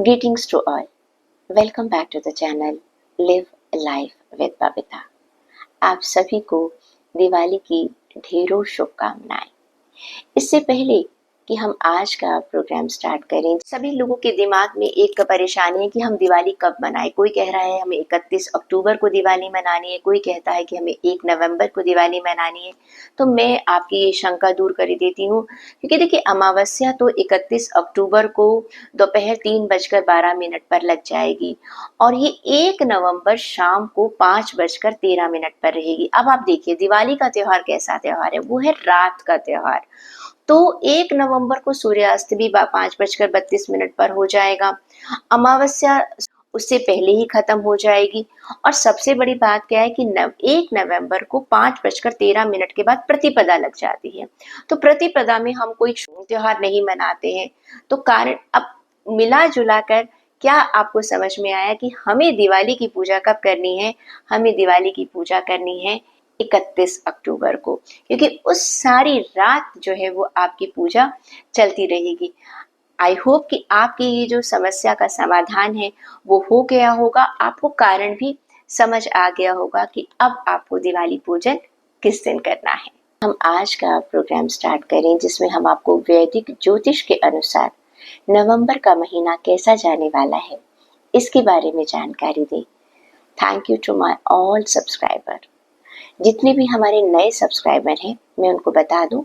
Greetings to all. Welcome back to the channel Live Life with Babita. आप सभी को दिवाली की ढेरों शुभकामनाएं। इससे पहले कि हम आज का प्रोग्राम स्टार्ट करें, सभी लोगों के दिमाग में एक परेशानी है कि हम दिवाली कब मनाएं। कोई कह रहा है हमें 31 अक्टूबर को दिवाली मनानी है, कोई कहता है कि हमें 1 नवंबर को दिवाली मनानी है। तो मैं आपकी ये शंका दूर कर देती हूँ, क्योंकि देखिए अमावस्या तो 31 अक्टूबर को दोपहर 3:12 पर लग जाएगी और ये 1 नवंबर शाम को 5:13 पर रहेगी। अब आप देखिए दिवाली का त्योहार कैसा त्योहार है, वो है रात का त्योहार। तो 1 नवंबर को सूर्यास्त भी 5:32 पर हो जाएगा। अमावस्या उससे पहले ही खत्म हो जाएगी और सबसे बड़ी बात क्या है कि 1 नवंबर को 5:13 के बाद प्रतिपदा लग जाती है। तो प्रतिपदा में हम कोई त्योहार नहीं मनाते हैं। तो कारण अब मिला जुला कर क्या आपको समझ में आया कि हमें दिवाली की पूजा कब करनी है? हमें दिवाली की पूजा करनी है 31 अक्टूबर को, क्योंकि उस सारी रात जो है वो आपकी पूजा चलती रहेगी। आई होप कि आपकी ये जो समस्या का समाधान है वो हो गया होगा, आपको कारण भी समझ आ गया होगा कि अब आपको दिवाली पूजन किस दिन करना है। हम आज का प्रोग्राम स्टार्ट करें जिसमें हम आपको वैदिक ज्योतिष के अनुसार नवंबर का महीना कैसा जाने वाला है इसके बारे में जानकारी दें। Thank you to my all subscriber. जितने भी हमारे नए सब्सक्राइबर हैं मैं उनको बता दूं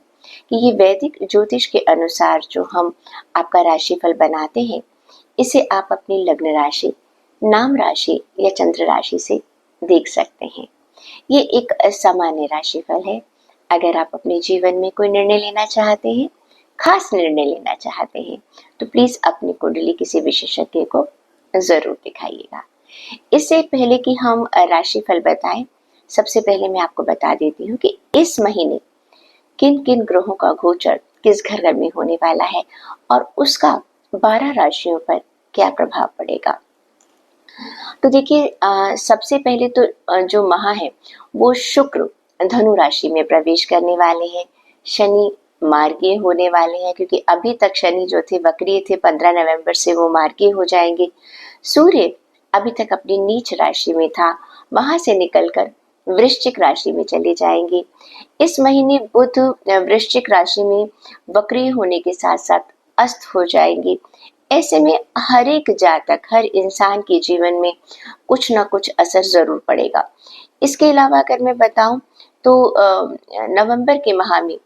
कि ये वैदिक ज्योतिष के अनुसार जो हम आपका राशिफल बनाते हैं, इसे आप अपनी लग्न राशि, नाम राशि या चंद्र राशि से देख सकते हैं। ये एक सामान्य राशिफल है। अगर आप अपने जीवन में कोई निर्णय लेना चाहते हैं, खास निर्णय लेना चाहते हैं, तो प्लीज अपनी कुंडली किसी विशेषज्ञ को जरूर दिखाइएगा। इससे पहले कि हम राशिफल बताएं, सबसे पहले मैं आपको बता देती हूँ कि इस महीने किन किन ग्रहों का गोचर किस घर में होने वाला है और उसका 12 राशियों पर क्या प्रभाव पड़ेगा। तो देखिए सबसे पहले तो जो माह है वो शुक्र धनु राशि में प्रवेश करने वाले हैं। शनि मार्गीय होने वाले हैं, क्योंकि अभी तक शनि जो थे वक्रीय थे, 15 नवंबर से वो मार्गीय हो जाएंगे। सूर्य अभी तक अपनी नीच राशि में था, वहां से निकलकर वृश्चिक राशि में चले जाएंगे। इस महीने बुध वृश्चिक राशि में वक्रीय होने के साथ साथ अस्त हो जाएंगे। ऐसे में हर एक जातक, हर इंसान के जीवन में कुछ ना कुछ असर जरूर पड़ेगा। इसके अलावा अगर मैं बताऊं तो नवंबर के माह में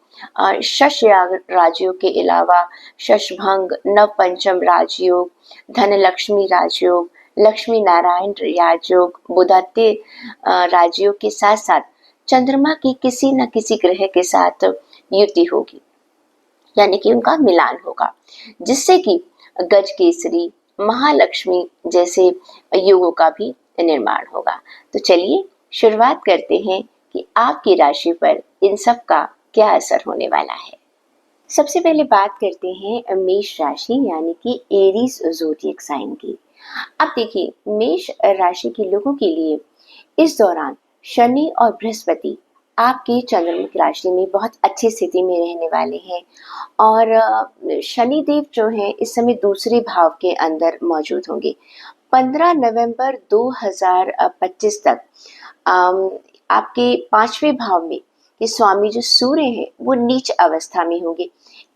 शश राजयोग के अलावा शशभंग, नवपंचम राजयोग, धनलक्ष्मी राजयोग, लक्ष्मी नारायण राजयोग, बुधात्य राजयोग के साथ साथ चंद्रमा की किसी न किसी ग्रह के साथ युति होगी, यानी कि उनका मिलान होगा, जिससे कि गज केसरी, महालक्ष्मी जैसे योगों का भी निर्माण होगा। तो चलिए शुरुआत करते हैं कि आपकी राशि पर इन सब का क्या असर होने वाला है। सबसे पहले बात करते हैं मेष राशि यानी कि एरीज ज़ोडिएक साइन की। अब देखिए मेष राशि के लोगों के लिए इस दौरान शनि और बृहस्पति आपकी चंद्रमुख राशि में बहुत अच्छी स्थिति में रहने वाले हैं और शनि देव जो हैं इस समय दूसरे भाव के अंदर मौजूद होंगे। 15 नवंबर 2025 तक आपके 5वें भाव में कि स्वामी जो सूर्य है वो नीच अवस्था में होंगे।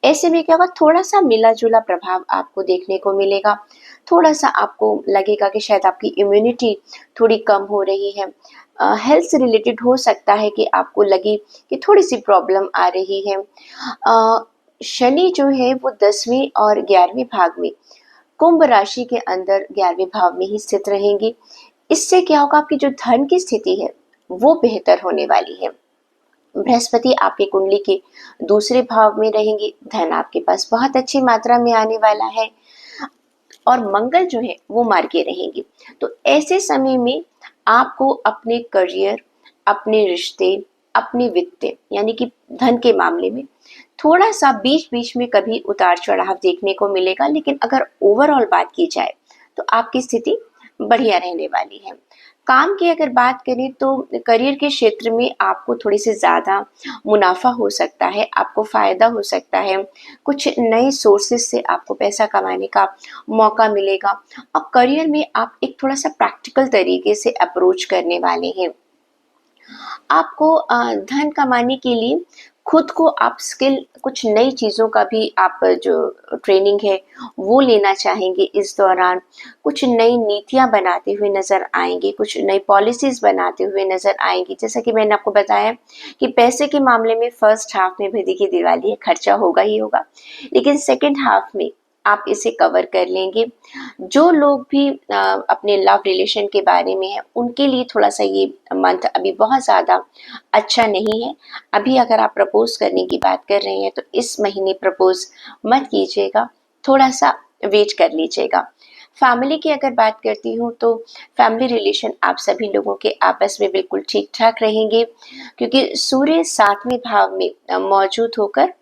ऐसे में क्या होगा, थोड़ा सा मिला जुला प्रभाव आपको देखने को मिलेगा। थोड़ा सा आपको लगेगा कि शायद आपकी इम्यूनिटी थोड़ी कम हो रही है। हेल्थ से रिलेटेड हो सकता है कि आपको लगे कि थोड़ी सी प्रॉब्लम आ रही है। शनि जो है वो 10वें और 11वें भाग में कुंभ राशि के अंदर 11वें भाव में ही स्थित रहेंगे। इससे क्या होगा, आपकी जो धन की स्थिति है वो बेहतर होने वाली है। बृहस्पति आपके कुंडली के दूसरे भाव में रहेंगे, धन आपके पास बहुत अच्छी मात्रा में आने वाला है और मंगल जो है वो मार्गीय रहेंगे। तो ऐसे समय में आपको अपने करियर, अपने रिश्ते, अपने वित्त यानी कि धन के मामले में थोड़ा सा बीच बीच में कभी उतार चढ़ाव देखने को मिलेगा, लेकिन अगर ओवरऑल बात की जाए तो आपकी स्थिति बढ़िया रहने वाली है। काम की अगर बात करें तो करियर के क्षेत्र में आपको थोड़ी सी ज़्यादा मुनाफा हो सकता है, आपको फ़ायदा हो सकता है, कुछ नए सोर्सेज से आपको पैसा कमाने का मौका मिलेगा और करियर में आप एक थोड़ा-सा प्रैक्टिकल तरीके से अप्रोच करने वाले हैं। आपको धन कमाने के लिए खुद को आप स्किल कुछ नई चीज़ों का भी आप जो ट्रेनिंग है वो लेना चाहेंगे इस दौरान। कुछ नई नीतियाँ बनाते हुए नज़र आएँगे, कुछ नई पॉलिसीज़ बनाते हुए नज़र आएँगी। जैसा कि मैंने आपको बताया कि पैसे के मामले में फर्स्ट हाफ में भी देखिए दिवाली है, खर्चा होगा ही होगा, लेकिन सेकंड हाफ में आप इसे कवर कर लेंगे। जो लोग भी अपने लव रिलेशन के बारे में है उनके लिए थोड़ा-सा ये मंथ अभी बहुत ज़्यादा अच्छा नहीं है। अभी अगर आप प्रपोज़ करने की बात कर रहे हैं तो इस महीने प्रपोज़ मत कीजिएगा, थोड़ा-सा वेट कर लीजिएगा। फैमिली की अगर बात करती हूँ तो फैमिली रिलेशन आप सभी लोगों के आपस में बिल्कुल ठीक-ठाक रहेंगे, क्योंकि सूर्य 7वें भाव में मौजूद होकर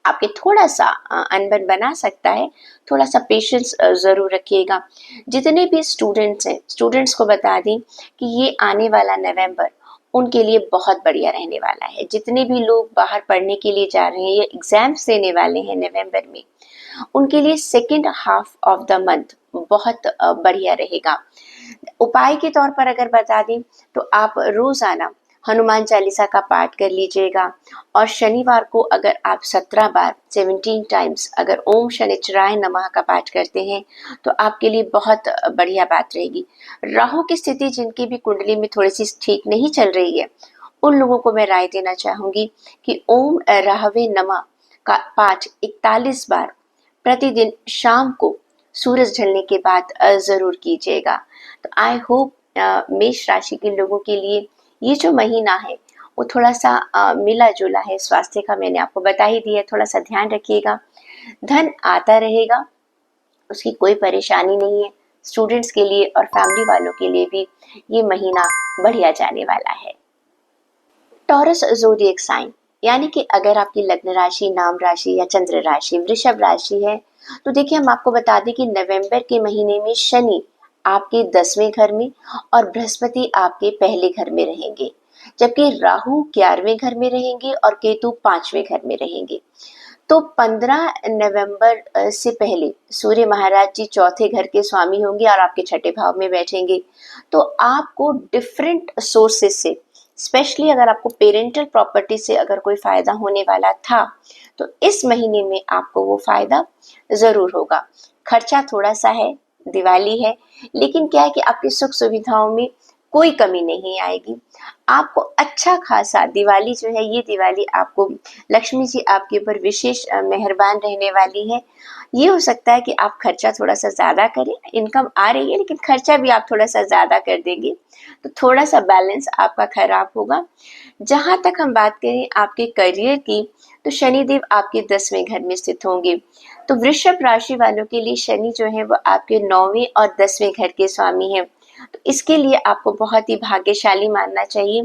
आपके थोड़ा-सा अनबन बना सकता है, थोड़ा-सा पेशेंस ज़रूर रखिएगा। जितने भी स्टूडेंट्स हैं, स्टूडेंट्स को बता दें कि ये आने वाला नवंबर उनके लिए बहुत बढ़िया रहने वाला है। जितने भी लोग बाहर पढ़ने के लिए जा रहे हैं या एग्ज़ाम्स देने वाले हैं नवंबर में, उनके लिए second half of the month बहुत बढ़िया रहेगा। उपाय के तौर पर अगर बता दें तो आप रोज़ाना हनुमान चालीसा का पाठ कर लीजिएगा और शनिवार को अगर आप 17 बार 17 टाइम्स अगर ओम शनिश्चराय नमः का पाठ करते हैं तो आपके लिए बहुत बढ़िया बात रहेगी। राहु की स्थिति जिनकी भी कुंडली में थोड़ी सी ठीक नहीं चल रही है, उन लोगों को मैं राय देना चाहूँगी कि ओम राहवे नमः का पाठ 41 बार प्रतिदिन शाम को सूरज ढलने के बाद ज़रूर कीजिएगा। तो आई होप मेष राशि के लोगों के लिए ये जो महीना है वो थोड़ा-सा मिला-जुला है। स्वास्थ्य का मैंने आपको बता ही दिया, थोड़ा-सा ध्यान रखिएगा। धन आता रहेगा, उसकी कोई परेशानी नहीं है। स्टूडेंट्स के लिए और फैमिली वालों के लिए भी ये महीना बढ़िया जाने वाला है। टॉरस ज़ोडिएक साइन यानी कि अगर आपकी लग्न राशि, नाम राशि या चंद्र राशि वृषभ राशि है, तो देखिए हम आपको बता दें कि नवंबर के महीने में शनि आपके 10वें घर में और बृहस्पति आपके पहले घर में रहेंगे, जबकि राहु 11वें घर में रहेंगे और केतु 5वें घर में रहेंगे। तो 15 नवंबर से पहले सूर्य महाराज जी चौथे घर के स्वामी होंगे और आपके छठे भाव में बैठेंगे। तो आपको डिफरेंट सोर्सेस से, स्पेशली अगर आपको पेरेंटल प्रॉपर्टी से अगर कोई फायदा होने वाला था तो इस महीने में आपको वो फायदा जरूर होगा। खर्चा थोड़ा सा है, दिवाली है, लेकिन क्या है कि आपकी सुख सुविधाओं में कोई कमी नहीं आएगी। आपको अच्छा खासा दिवाली जो है, ये दिवाली आपको लक्ष्मी जी आपके ऊपर विशेष मेहरबान रहने वाली है। ये हो सकता है कि आप खर्चा थोड़ा सा ज़्यादा करें, इनकम आ रही है लेकिन खर्चा भी आप थोड़ा सा ज़्यादा कर देंगे, तो थोड़ा सा बैलेंस आपका खराब होगा। जहाँ तक हम बात करें आपके करियर की, तो शनिदेव आपके 10वें घर में स्थित होंगे। तो वृषभ राशि वालों के लिए शनि जो है वो आपके 9वें और 10वें घर के स्वामी हैं। तो इसके लिए आपको बहुत ही भाग्यशाली मानना चाहिए।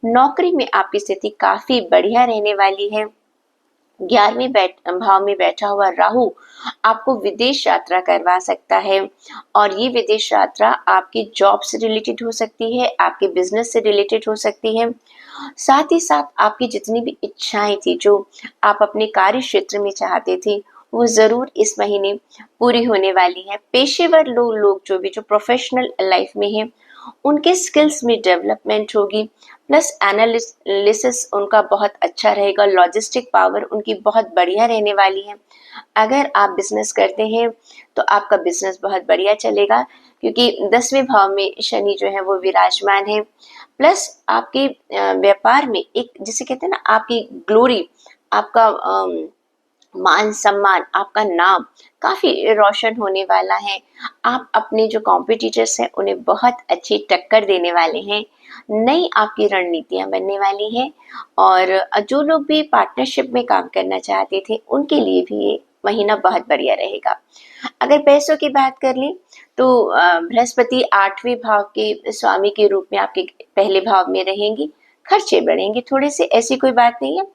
नौकरी में आपकी स्थिति काफ़ी बढ़िया रहने वाली है। 11वें भाव में बैठा हुआ राहु आपको विदेश यात्रा करवा सकता है और ये विदेश यात्रा आपकी जॉब से रिलेटेड हो सकती है, आपके बिजनेस से रिलेटेड हो सकती है। साथ ही साथ आपकी जितनी भी इच्छाएं थी जो आप अपने कार्य क्षेत्र में चाहते थे, वो ज़रूर इस महीने पूरी होने वाली है। पेशेवर लोग जो भी जो प्रोफेशनल लाइफ में हैं, उनके स्किल्स में डेवलपमेंट होगी, प्लस एनालिसिस उनका बहुत अच्छा रहेगा, लॉजिस्टिक पावर उनकी बहुत बढ़िया रहने वाली है। अगर आप बिजनेस करते हैं तो आपका बिजनेस बहुत बढ़िया चलेगा, क्योंकि 10वें भाव में शनि जो है वो विराजमान है। प्लस आपके व्यापार में एक जिसे कहते हैं ना, आपकी ग्लोरी, आपका मान सम्मान, आपका नाम काफ़ी रोशन होने वाला है। आप अपने जो कॉम्पिटिटर्स हैं उन्हें बहुत अच्छी टक्कर देने वाले हैं। नई आपकी रणनीतियाँ बनने वाली हैं और जो लोग भी पार्टनरशिप में काम करना चाहते थे उनके लिए भी ये महीना बहुत बढ़िया रहेगा। अगर पैसों की बात कर लें तो बृहस्पति 8वें भाव के स्वामी के रूप में आपके पहले भाव में रहेंगे। खर्चे बढ़ेंगे थोड़े से, ऐसी कोई बात नहीं है,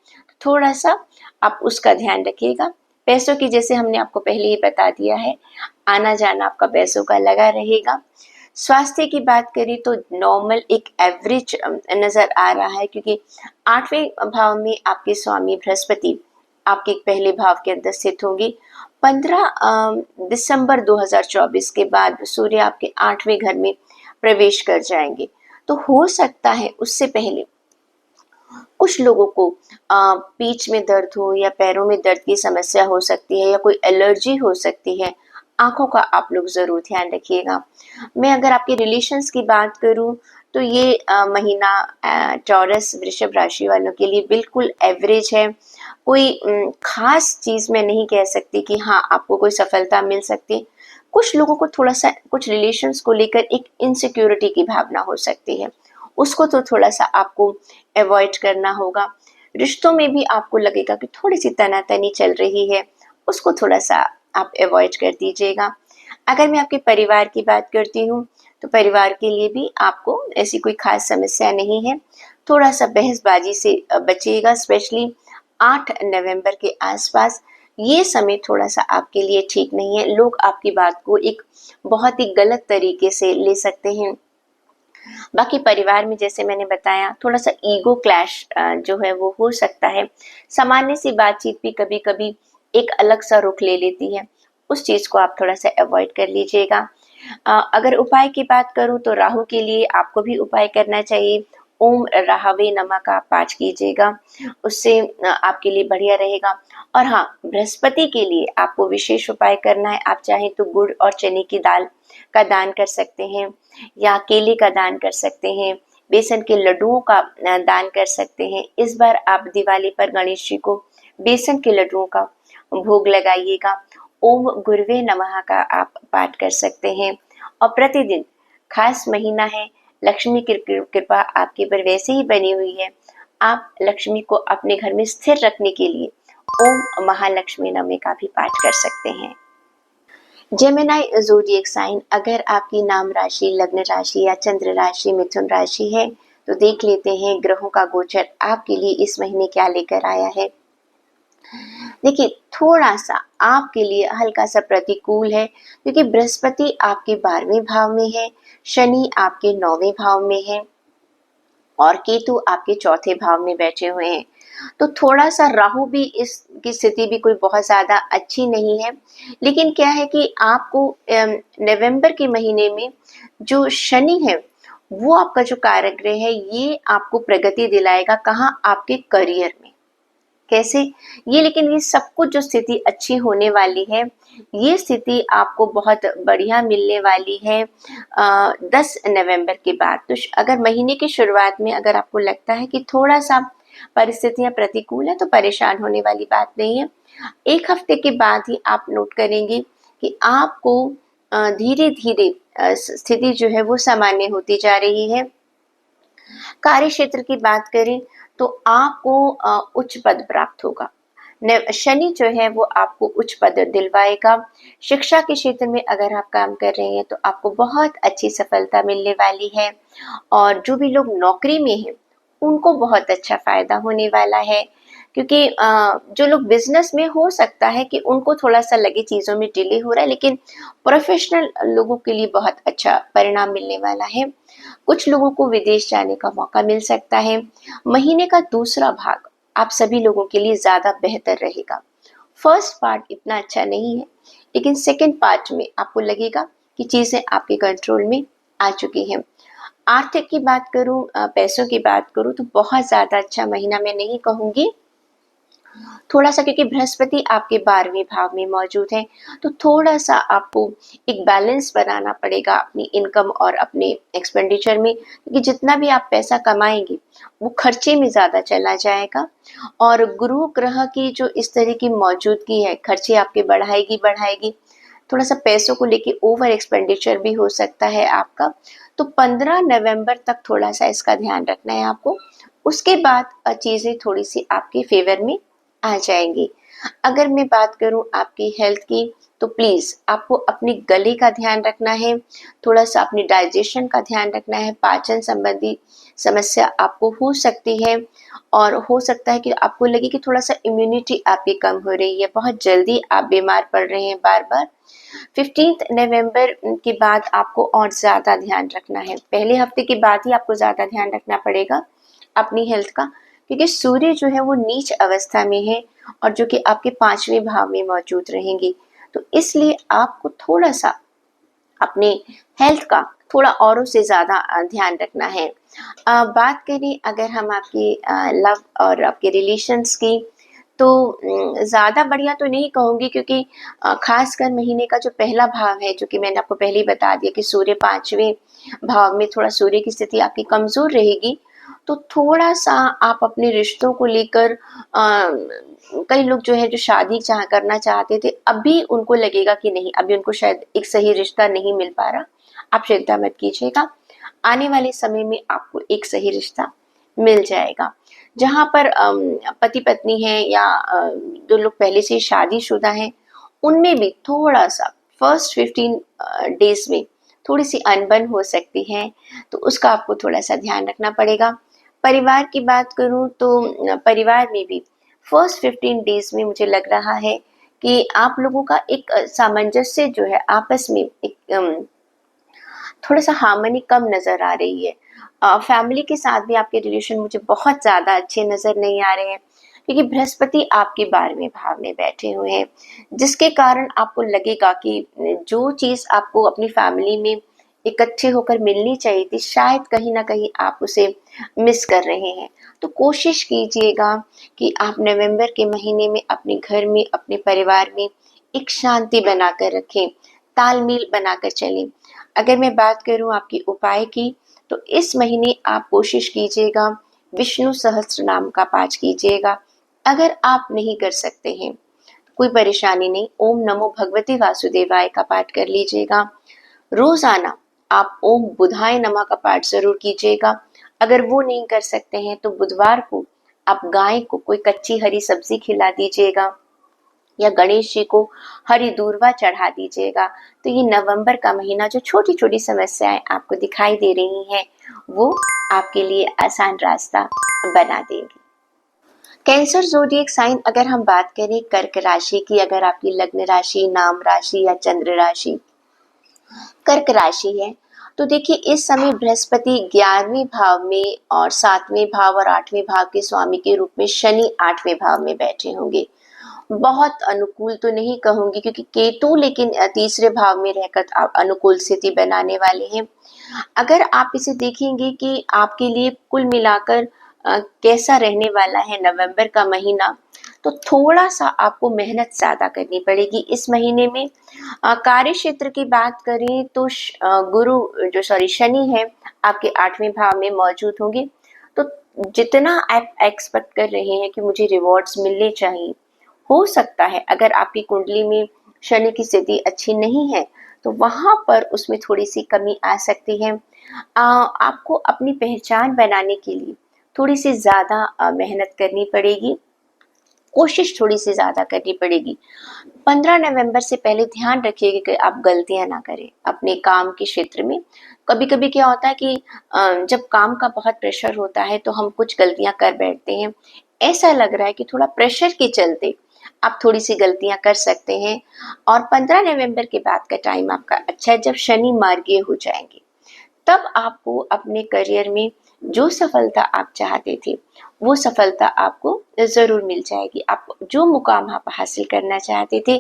थोड़ा सा आप उसका ध्यान रखिएगा। पैसों की जैसे हमने आपको पहले ही बता दिया है, आना जाना आपका पैसों का लगा रहेगा। स्वास्थ्य की बात करें तो नॉर्मल एक एवरेज नजर आ रहा है, क्योंकि 8वें भाव में आपके स्वामी बृहस्पति आपके पहले भाव के अंदर स्थित होंगे। 15 दिसंबर 2024 के बाद सूर्य आपके 8वें घर में प्रवेश कर जाएंगे। तो हो सकता है उससे पहले कुछ लोगों को पीठ में दर्द हो या पैरों में दर्द की समस्या हो सकती है, या कोई एलर्जी हो सकती है। आंखों का आप लोग जरूर ध्यान रखिएगा। मैं अगर आपके रिलेशंस की बात करूं तो ये महीना टॉरस वृषभ राशि वालों के लिए बिल्कुल एवरेज है। कोई खास चीज मैं नहीं कह सकती कि हाँ आपको कोई सफलता मिल सकती है। कुछ लोगों को थोड़ा सा कुछ रिलेशंस को लेकर एक इनसिक्योरिटी की भावना हो सकती है, उसको तो थोड़ा सा आपको अवॉइड करना होगा। रिश्तों में भी आपको लगेगा कि थोड़ी सी तनातनी चल रही है, उसको थोड़ा सा आप अवॉइड कर दीजिएगा। अगर मैं आपके परिवार की बात करती हूँ तो परिवार के लिए भी आपको ऐसी कोई खास समस्या नहीं है। थोड़ा सा बहसबाजी से बचिएगा, स्पेशली 8 नवंबर के आसपास। ये समय थोड़ा सा आपके लिए ठीक नहीं है। लोग आपकी बात को एक बहुत ही गलत तरीके से ले सकते हैं। बाकी परिवार में जैसे मैंने बताया थोड़ा सा ईगो क्लैश जो है वो हो सकता है। सामान्य सी बातचीत भी कभी कभी एक अलग सा रुख ले लेती है, उस चीज को आप थोड़ा सा अवॉइड कर लीजिएगा। अगर उपाय की बात करूं तो राहु के लिए आपको भी उपाय करना चाहिए। ओम राहवे नमः का पाठ कीजिएगा, उससे आपके लिए बढ़िया रहेगा। और हाँ, बृहस्पति के लिए आपको विशेष उपाय करना है। आप चाहें तो गुड़ और चने की दाल का दान कर सकते हैं, या केले का दान कर सकते हैं, बेसन के लड्डुओं का दान कर सकते हैं। इस बार आप दिवाली पर गणेश जी को बेसन के लड्डुओं का भोग लगाइएगा। ओम गुरुवे नमः का आप पाठ कर सकते हैं। और प्रतिदिन, खास महीना है, लक्ष्मी की कृपा आपके पर वैसे ही बनी हुई है। आप लक्ष्मी को अपने घर में स्थिर रखने के लिए ओम महालक्ष्मी नमः का भी पाठ कर सकते हैं। जेमिनाई ज़ोडिएक साइन, अगर आपकी नाम राशि, लग्न राशि या चंद्र राशि मिथुन राशि है तो देख लेते हैं ग्रहों का गोचर आपके लिए इस महीने क्या लेकर आया है। देखिए, थोड़ा सा आपके लिए हल्का सा प्रतिकूल है, क्योंकि बृहस्पति आपके 12वें भाव में है, शनि आपके 9वें भाव में है और केतु आपके चौथे भाव में बैठे हुए हैं। तो थोड़ा सा राहु भी इसकी स्थिति भी कोई बहुत ज्यादा अच्छी नहीं है। लेकिन क्या है कि आपको नवंबर के महीने में जो शनि है वो आपका जो कारक ग्रह है, ये आपको प्रगति दिलाएगा। कहाँ? आपके करियर में। कैसे? ये लेकिन ये सब कुछ जो स्थिति अच्छी होने वाली है, ये स्थिति आपको बहुत बढ़िया मिलने वाली है 10 नवंबर के बाद। तो अगर महीने की शुरुआत में अगर आपको लगता है कि थोड़ा सा परिस्थितियां प्रतिकूल है तो परेशान होने वाली बात नहीं है। एक हफ्ते के बाद ही आप नोट करेंगे कि आपको धीरे धीरे स्थिति जो है वो सामान्य होती जा रही है। कार्य क्षेत्र की बात करें तो आपको उच्च पद प्राप्त होगा। शनि जो है वो आपको उच्च पद दिलवाएगा। शिक्षा के क्षेत्र में अगर आप काम कर रहे हैं तो आपको बहुत अच्छी सफलता मिलने वाली है। और जो भी लोग नौकरी में हैं उनको बहुत अच्छा फायदा होने वाला है, क्योंकि जो लोग बिजनेस में, हो सकता है कि उनको थोड़ा सा लगे चीजों में डिले हो रहा है, लेकिन प्रोफेशनल लोगों के लिए बहुत अच्छा परिणाम मिलने वाला है। कुछ लोगों को विदेश जाने का मौका मिल सकता है। महीने का दूसरा भाग आप सभी लोगों के लिए ज्यादा बेहतर रहेगा। फर्स्ट पार्ट इतना अच्छा नहीं है, लेकिन सेकंड पार्ट में आपको लगेगा कि चीजें आपके कंट्रोल में आ चुकी हैं। आर्थिक की बात करूं, पैसों की बात करूं तो बहुत ज्यादा अच्छा महीना मैं नहीं कहूंगी। थोड़ा सा, क्योंकि बृहस्पति आपके 12वें भाव में मौजूद है, तो थोड़ा सा आपको एक बैलेंस बनाना पड़ेगा अपनी इनकम और अपने एक्सपेंडिचर में, क्योंकि जितना भी आप पैसा कमाएंगे वो खर्चे में ज्यादा चला जाएगा। और गुरु ग्रह की जो इस तरह की मौजूदगी है, खर्चे आपके बढ़ाएगी बढ़ाएगी। थोड़ा सा पैसों को लेके ओवर एक्सपेंडिचर भी हो सकता है आपका। तो 15 नवंबर तक थोड़ा सा इसका ध्यान रखना है आपको। उसके बाद चीजें थोड़ी सी आपके फेवर में आ जाएंगी। अगर मैं बात करूं आपकी हेल्थ की, तो प्लीज आपको अपने गले का ध्यान रखना है, थोड़ा सा अपनी डाइजेशन का ध्यान रखना है। पाचन संबंधी समस्या आपको हो सकती है, और हो सकता है कि आपको लगे कि थोड़ा सा इम्यूनिटी आपकी कम हो रही है, बहुत जल्दी आप बीमार पड़ रहे हैं बार बार। 15 नवंबर के बाद आपको और ज़्यादा ध्यान रखना है, पहले हफ्ते के बाद ही आपको ज़्यादा ध्यान रखना पड़ेगा अपनी हेल्थ का, क्योंकि सूर्य जो है वो नीच अवस्था में है, और जो कि आपके 5वें भाव में मौजूद रहेंगे। तो इसलिए आपको थोड़ा सा अपने हेल्थ का थोड़ा औरों से ज़्यादा ध्यान रखना है। बात करें अगर हम आपकी लव और आपके रिलेशंस की, तो ज़्यादा बढ़िया तो नहीं कहूँगी, क्योंकि खासकर महीने का जो पहला भाव है, जो कि मैंने आपको पहले ही बता दिया कि सूर्य 5वें भाव में, थोड़ा सूर्य की स्थिति आपकी कमज़ोर रहेगी। तो थोड़ा-सा आप अपने रिश्तों को लेकर कई लोग जो है जो शादी करना चाहते थे, अभी उनको लगेगा कि नहीं, अभी उनको शायद एक सही रिश्ता नहीं मिल पा रहा। आप चिंता मत कीजिएगा, आने वाले समय में आपको एक सही रिश्ता मिल जाएगा। जहाँ पर पति-पत्नी है, या जो लोग पहले से शादीशुदा हैं, उनमें भी थोड़ा-सा फर्स्ट 15 डेज़ में थोड़ी-सी अनबन हो सकती है, तो उसका आपको थोड़ा-सा ध्यान रखना पड़ेगा। परिवार की बात करूँ तो परिवार में भी फर्स्ट 15 डेज़ में मुझे लग रहा है कि आप लोगों का एक सामंजस्य जो है आपस में, एक थोड़ा-सा हार्मनी कम नज़र आ रही है। फैमिली के साथ भी आपके रिलेशन मुझे बहुत ज़्यादा अच्छे नज़र नहीं आ रहे हैं, क्योंकि बृहस्पति आपके 12वें भाव में बैठे हुए हैं, जिसके कारण आपको लगेगा कि जो चीज़ आपको अपनी फैमिली में इकट्ठे होकर मिलनी चाहिए थी, शायद कहीं न कहीं आप उसे मिस कर रहे हैं। तो कोशिश कीजिएगा कि आप नवंबर के महीने में अपने घर में, अपने परिवार में एक शांति बनाकर रखें, तालमेल बनाकर चलें। अगर मैं बात करूँ आपके उपाय की, तो इस महीने आप कोशिश कीजिएगा विष्णु सहस्त्रनाम का पाठ कीजिएगा। अगर आप नहीं कर सकते हैं, कोई परेशानी नहीं, ओम नमो भगवते वासुदेवाय का पाठ कर लीजिएगा। रोज़ाना आप ओम बुधाय नमः का पाठ ज़रूर कीजिएगा। अगर वो नहीं कर सकते हैं, तो बुधवार को आप गाय को कोई कच्ची हरी सब्ज़ी खिला दीजिएगा, या गणेश जी को हरी दूर्वा चढ़ा दीजिएगा। तो ये नवंबर का महीना जो छोटी-छोटी समस्याएँ आपको दिखाई दे रही हैं, वो आपके लिए आसान रास्ता बना देंगी। कैंसर ज़ोडिएक साइन, अगर हम बात करें कर्क राशि की, अगर आपकी लग्न राशि, नाम राशि या चंद्र राशि कर्क राशि है, तो देखिए इस समय बृहस्पति 11वें भाव में और 7वें भाव और 8वें भाव के स्वामी के रूप में शनि 8वें भाव में बैठे होंगे। बहुत अनुकूल तो नहीं कहूँगी, क्योंकि केतु लेकिन तीसरे भाव में रहकर अनुकूल स्थिति बनाने वाले हैं। अगर आप इसे देखेंगे कि आपके लिए कुल मिलाकर कैसा रहने वाला है नवंबर का महीना, तो थोड़ा-सा आपको मेहनत ज़्यादा करनी पड़ेगी इस महीने में। कार्य क्षेत्र की बात करें तो गुरु जो सॉरी शनि है, आपके 8वें भाव में मौजूद होंगे। तो जितना आप एक्सपेक्ट कर रहे हैं कि मुझे रिवॉर्ड्स मिलने चाहिए, हो सकता है अगर आपकी कुंडली में शनि की स्थिति अच्छी नहीं है, तो वहाँ पर उसमें थोड़ी-सी कमी आ सकती है। आपको अपनी पहचान बनाने के लिए थोड़ी-सी ज़्यादा मेहनत करनी पड़ेगी, कोशिश थोड़ी-सी ज़्यादा करनी पड़ेगी। 15 नवंबर से पहले ध्यान रखिएगा कि आप गलतियाँ ना करें अपने काम के क्षेत्र में। कभी-कभी क्या होता है कि जब काम का बहुत प्रेशर होता है, तो हम कुछ गलतियाँ कर बैठते हैं। ऐसा लग रहा है कि थोड़ा प्रेशर के चलते आप थोड़ी-सी गलतियाँ कर सकते हैं, और 15 नवंबर के बाद का टाइम आपका अच्छा है, जब शनि मार्गीय हो जाएँगे। तब आपको अपने करियर में जो सफलता आप चाहते थे, वो सफलता आपको ज़रूर मिल जाएगी। आप जो मुकाम आप हासिल करना चाहते थे,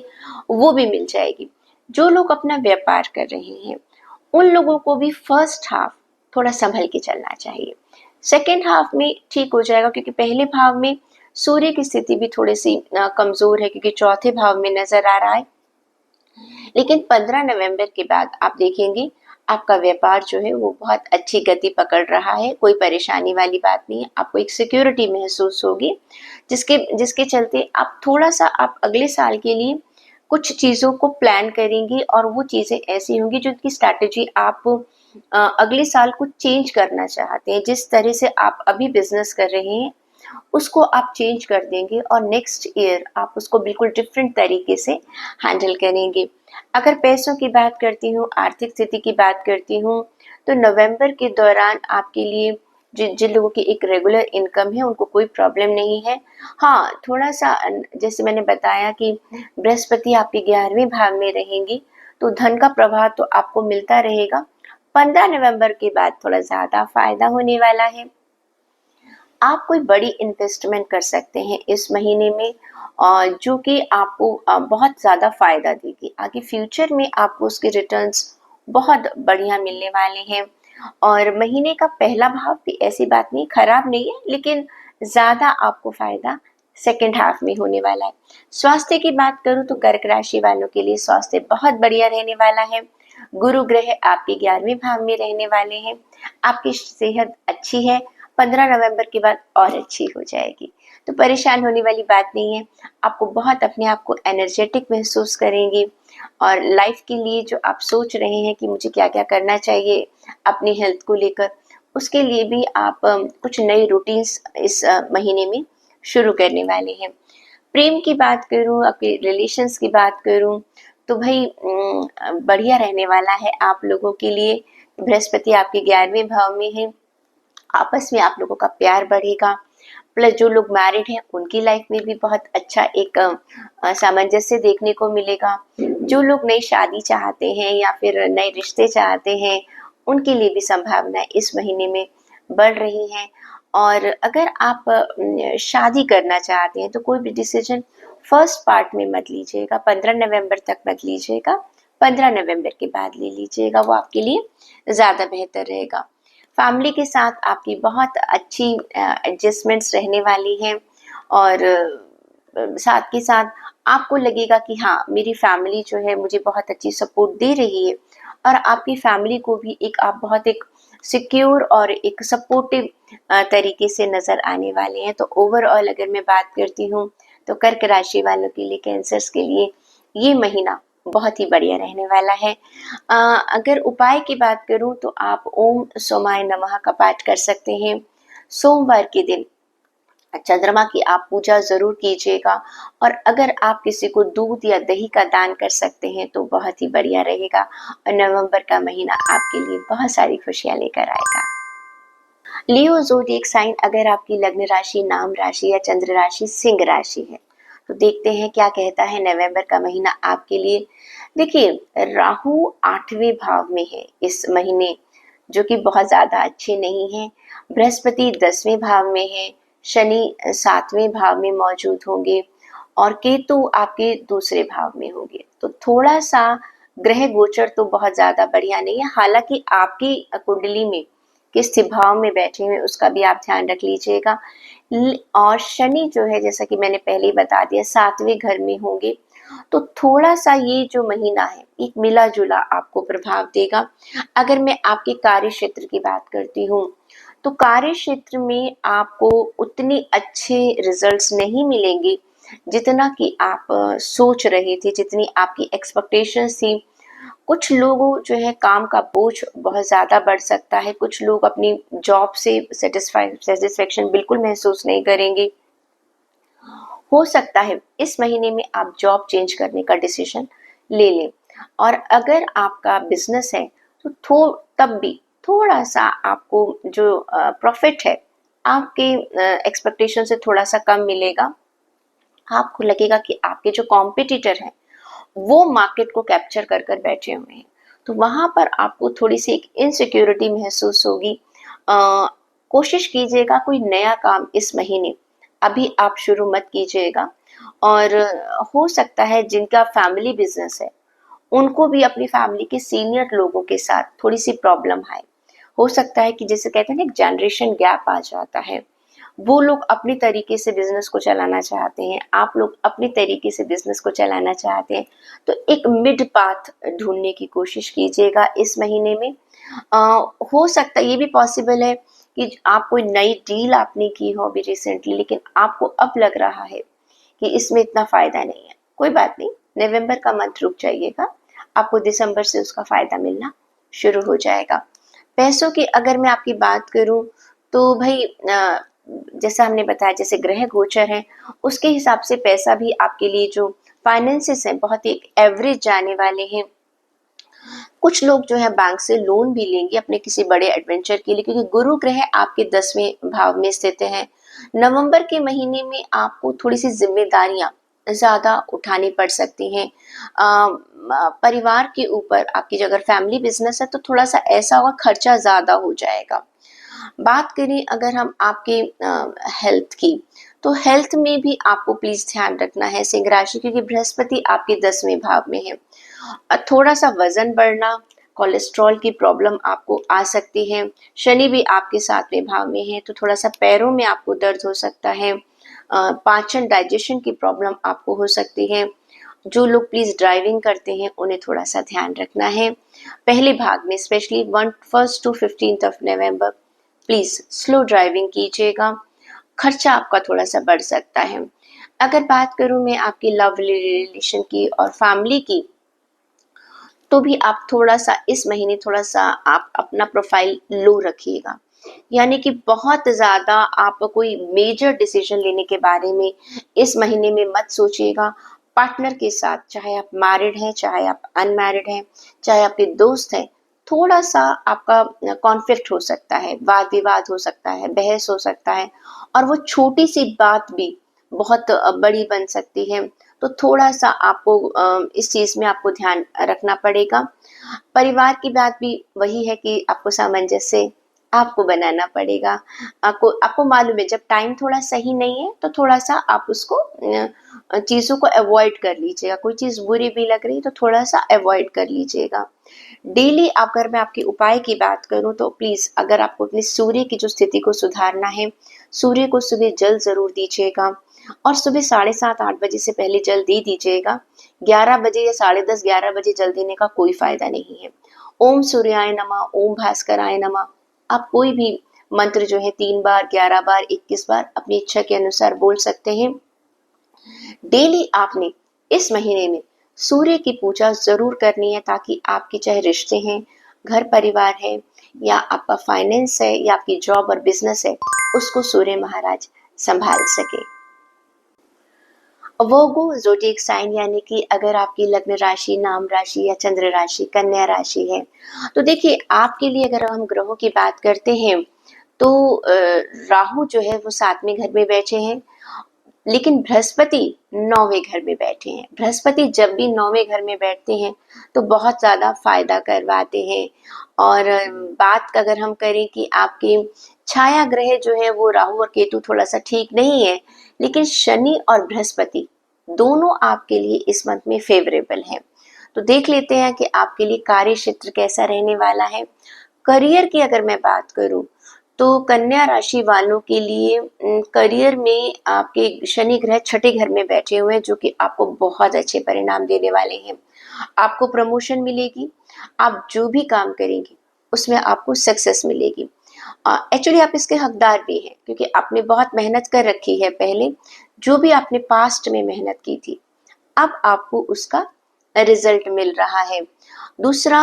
वो भी मिल जाएगी। जो लोग अपना व्यापार कर रहे हैं, उन लोगों को भी फर्स्ट हाफ थोड़ा संभल के चलना चाहिए। सेकंड हाफ में ठीक हो जाएगा, क्योंकि पहले भाव में सूर्य की स्थिति भी थोड़ी-सी कमज़ोर है, क्योंकि चौथे भाव में नज़र आ रहा है। लेकिन 15 नवंबर के बाद आप देखेंगे आपका व्यापार जो है वो बहुत अच्छी गति पकड़ रहा है, कोई परेशानी वाली बात नहीं है। आपको एक सिक्योरिटी महसूस होगी, जिसके जिसके चलते आप थोड़ा-सा आप अगले साल के लिए कुछ चीज़ों को प्लान करेंगी, और वो चीज़ें ऐसी होंगी जिनकी स्ट्रैटेजी आप अगले साल कुछ चेंज करना चाहते हैं। जिस तरह से आप अभी बिज़नेस कर रहे हैं, उसको आप चेंज कर देंगे और नेक्स्ट ईयर आप उसको बिल्कुल डिफरेंट तरीके से हैंडल करेंगे। अगर पैसों की बात करती हूँ, आर्थिक स्थिति की बात करती हूँ, तो नवंबर के दौरान आपके लिए जिन लोगों की एक रेगुलर इनकम है उनको कोई प्रॉब्लम नहीं है। हाँ, थोड़ा-सा जैसे मैंने बताया कि बृहस्पति आपके 11वें भाव में रहेंगी, तो धन का प्रवाह तो आपको मिलता रहेगा। 15 नवंबर के बाद थोड़ा ज़्यादा फ़ायदा होने वाला है। आप कोई बड़ी इन्वेस्टमेंट कर सकते हैं इस महीने में, जो कि आपको बहुत ज़्यादा फ़ायदा देगी। आगे फ्यूचर में आपको उसके रिटर्न्स बहुत बढ़िया मिलने वाले हैं। और महीने का पहला भाव भी ऐसी बात नहीं खराब नहीं है, लेकिन ज़्यादा आपको फ़ायदा सेकंड हाफ में होने वाला है। स्वास्थ्य की बात करूँ तो कर्क राशि वालों के लिए स्वास्थ्य बहुत बढ़िया रहने वाला है। गुरु ग्रह आपके 11वें भाव में रहने वाले हैं। आपकी सेहत अच्छी है, 15 नवंबर के बाद और अच्छी हो जाएगी, तो परेशान होने वाली बात नहीं है। आपको बहुत अपने आप को एनर्जेटिक महसूस करेंगे और लाइफ के लिए जो आप सोच रहे हैं कि मुझे क्या-क्या करना चाहिए अपनी हेल्थ को लेकर, उसके लिए भी आप कुछ नई रूटीन्स इस महीने में शुरू करने वाले हैं। प्रेम की बात करूँ, आपके रिलेशंस की बात करूँ, तो भई बढ़िया रहने वाला है आप लोगों के लिए। बृहस्पति आपके 11वें भाव में है, आपस में आप लोगों का प्यार बढ़ेगा। प्लस जो लोग मैरिड हैं उनकी लाइफ में भी बहुत अच्छा एक सामंजस्य देखने को मिलेगा। जो लोग नई शादी चाहते हैं या फिर नए रिश्ते चाहते हैं, उनके लिए भी संभावनाएं इस महीने में बढ़ रही हैं। और अगर आप शादी करना चाहते हैं तो कोई भी डिसीजन फर्स्ट पार्ट में मत लीजिएगा, 15 नवंबर तक मत लीजिएगा, 15 नवंबर के बाद ले लीजिएगा, वो आपके लिए ज़्यादा बेहतर रहेगा। फैमिली के साथ आपकी बहुत अच्छी एडजस्टमेंट्स रहने वाली हैं और साथ के साथ आपको लगेगा कि हाँ, मेरी फैमिली जो है मुझे बहुत अच्छी सपोर्ट दे रही है और आपकी फैमिली को भी एक आप बहुत एक सिक्योर और एक सपोर्टिव तरीके से नज़र आने वाले हैं। तो ओवरऑल अगर मैं बात करती हूँ, तो कर्क राशि वालों के लिए, कैंसर्स के लिए ये महीना बहुत ही बढ़िया रहने वाला है। अगर उपाय की बात करूँ तो आप ओम सोमाय नमः का पाठ कर सकते हैं। सोमवार के दिन चंद्रमा की आप पूजा ज़रूर कीजिएगा और अगर आप किसी को दूध या दही का दान कर सकते हैं तो बहुत ही बढ़िया रहेगा और नवंबर का महीना आपके लिए बहुत सारी खुशियाँ लेकर आएगा। लियो ज़ोडिएक साइन अगर आपकी लग्न राशि, नाम राशि या चंद्र राशि सिंह राशि है, तो देखते हैं क्या कहता है नवंबर का महीना आपके लिए। देखिए, राहु 8वें भाव में है इस महीने, जो कि बहुत ज़्यादा अच्छे नहीं हैं। बृहस्पति 10वें भाव में है, शनि 7वें भाव में मौजूद होंगे और केतु आपके दूसरे भाव में होंगे। तो थोड़ा-सा ग्रह गोचर तो बहुत ज़्यादा बढ़िया नहीं है, हालाँकि आपकी कुंडली में किस भाव में बैठे हुए उसका भी आप ध्यान रख लीजिएगा। और शनि जो है, जैसा कि मैंने पहले ही बता दिया, 7वें घर में होंगे, तो थोड़ा-सा ये जो महीना है एक मिला-जुला आपको प्रभाव देगा। अगर मैं आपके कार्य क्षेत्र की बात करती हूँ, तो कार्य क्षेत्र में आपको उतने अच्छे रिजल्ट्स नहीं मिलेंगे जितना कि आप सोच रहे थे, जितनी आपकी एक्सपेक्टेशंस थी। कुछ लोगों जो है काम का बोझ बहुत ज़्यादा बढ़ सकता है, कुछ लोग अपनी जॉब से सेटिस्फैक्शन बिल्कुल महसूस नहीं करेंगे। हो सकता है इस महीने में आप जॉब चेंज करने का डिसीजन ले लें और अगर आपका बिजनेस है तो तब भी थोड़ा सा आपको जो प्रॉफिट है आपके एक्सपेक्टेशन से थोड़ा सा कम मिलेगा। आपको लगेगा कि आपके जो कॉम्पिटिटर हैं वो मार्केट को कैप्चर कर कर बैठे हुए हैं, तो वहां पर आपको थोड़ी सी एक इनसिक्योरिटी महसूस होगी। कोशिश कीजिएगा कोई नया काम इस महीने अभी आप शुरू मत कीजिएगा और हो सकता है जिनका फैमिली बिजनेस है उनको भी अपनी फैमिली के सीनियर लोगों के साथ थोड़ी सी प्रॉब्लम आए। हो सकता है कि जैसे कहते हैं ना, एक जनरेशन गैप आ जाता है। वो लोग अपनी तरीके से बिजनेस को चलाना चाहते हैं, आप लोग अपनी तरीके से बिजनेस को चलाना चाहते हैं, तो एक मिड पाथ ढूंढने की कोशिश कीजिएगा इस महीने में। हो सकता है ये भी पॉसिबल है कि आप कोई नई डील आपने की हो अभी रिसेंटली, लेकिन आपको अब लग रहा है कि इसमें इतना फायदा नहीं है। कोई बात नहीं, नवंबर का मंथ रुक जाइएगा, आपको दिसंबर से उसका फायदा मिलना शुरू हो जाएगा। पैसों की अगर मैं आपकी बात करूं तो भाई जैसा हमने बताया, जैसे ग्रह गोचर है उसके हिसाब से पैसा भी आपके लिए जो फाइनेंसेस हैं बहुत ही एवरेज जाने वाले हैं। कुछ लोग जो है बैंक से लोन भी लेंगे अपने किसी बड़े एडवेंचर के लिए, क्योंकि गुरु ग्रह आपके 10वें भाव में स्थित है। नवंबर के महीने में आपको थोड़ी सी जिम्मेदारियां ज्यादा उठानी पड़ सकती हैं। परिवार के ऊपर आपकी अगर फैमिली बिजनेस है तो थोड़ा सा ऐसा होगा, खर्चा ज्यादा हो जाएगा। बात करें अगर हम आपके हेल्थ की, तो हेल्थ में भी आपको प्लीज ध्यान रखना है सिंह राशि, क्योंकि बृहस्पति आपके 10वें भाव में है। थोड़ा सा वजन बढ़ना, कोलेस्ट्रॉल की प्रॉब्लम आपको आ सकती है। शनि भी आपके 7वें भाव में है तो थोड़ा सा पैरों में आपको दर्द हो सकता है। पाचन डाइजेशन की प्रॉब्लम आपको हो सकती है। जो लोग प्लीज ड्राइविंग करते हैं उन्हें थोड़ा सा ध्यान रखना है। पहले भाग में specially 1 to 15 November please slow driving कीजिएगा, खर्चा आपका थोड़ा सा बढ़ सकता है। अगर बात करूं मैं आपकी लव रिलेशन की और फैमिली की, तो भी आप थोड़ा सा इस महीने थोड़ा सा आप अपना प्रोफाइल लो रखिएगा, यानी कि बहुत ज्यादा आप कोई मेजर डिसीजन लेने के बारे में इस महीने में मत सोचिएगा। पार्टनर के साथ, चाहे आप मैरिड हैं चाहे आप अनमैरिड हैं चाहे आपके दोस्त हैं, थोड़ा सा आपका कॉन्फ्लिक्ट हो सकता है, वाद विवाद हो सकता है, बहस हो सकता है, और वो छोटी सी बात भी बहुत बड़ी बन सकती है। तो थोड़ा सा आपको इस चीज में आपको ध्यान रखना पड़ेगा। परिवार की बात भी वही है कि आपको सामंजस्य आपको बनाना पड़ेगा। आपको आपको मालूम है जब टाइम थोड़ा सही नहीं है तो थोड़ा सा आप उसको चीजों को अवॉइड कर लीजिएगा। कोई चीज बुरी भी लग रही तो थोड़ा सा अवॉइड कर लीजिएगा। डेली अगर मैं आपके उपाय की बात करूं तो प्लीज, अगर आपको अपनी सूर्य की जो स्थिति को सुधारना है, सूर्य को सुबह जल जरूर दीजिएगा, और सुबह 7:30-8 बजे से पहले जल दे दीजिएगा। 11 बजे या 10:30-11 बजे जल देने का कोई फायदा नहीं है। ओम सूर्याय नमः, ओम भास्कराय नमः, आप कोई भी मंत्र जो है 3 बार, 11 बार, 21 बार अपनी इच्छा के अनुसार बोल सकते हैं। डेली आपने इस महीने में सूर्य की पूजा जरूर करनी है, ताकि आपके चाहे रिश्ते हैं, घर परिवार है, या आपका फाइनेंस है, या आपकी जॉब और बिजनेस है, उसको सूर्य महाराज संभाल सके। वर्गो ज़ोडिएक साइन, यानी कि अगर आपकी लग्न राशि, नाम राशि या चंद्र राशि कन्या राशि है, तो देखिए आपके लिए अगर हम ग्रहों की बात करते हैं तो राहु जो है वो 7वें घर में बैठे हैं, लेकिन बृहस्पति 9वें घर में बैठे हैं। बृहस्पति जब भी 9वें घर में बैठते हैं तो बहुत ज्यादा फायदा करवाते हैं। और बात अगर हम करें कि आपके छाया ग्रह जो है वो राहु और केतु थोड़ा सा ठीक नहीं है, लेकिन शनि और बृहस्पति दोनों आपके लिए इस मंथ में फेवरेबल हैं। तो देख लेते हैं कि आपके लिए कार्य क्षेत्र कैसा रहने वाला है। करियर की अगर मैं बात करूं तो कन्या राशि वालों के लिए करियर में आपके शनि ग्रह 6ठे घर में बैठे हुए हैं, जो कि आपको बहुत अच्छे परिणाम देने वाले हैं। आपको प्रमोशन मिलेगी, आप जो भी काम करेंगे उसमें आपको सक्सेस मिलेगी। एक्चुअली आप इसके हकदार भी हैं, क्योंकि आपने बहुत मेहनत कर रखी है पहले, जो भी आपने पास्ट में मेहनत की थी अब आपको उसका रिजल्ट मिल रहा है। दूसरा,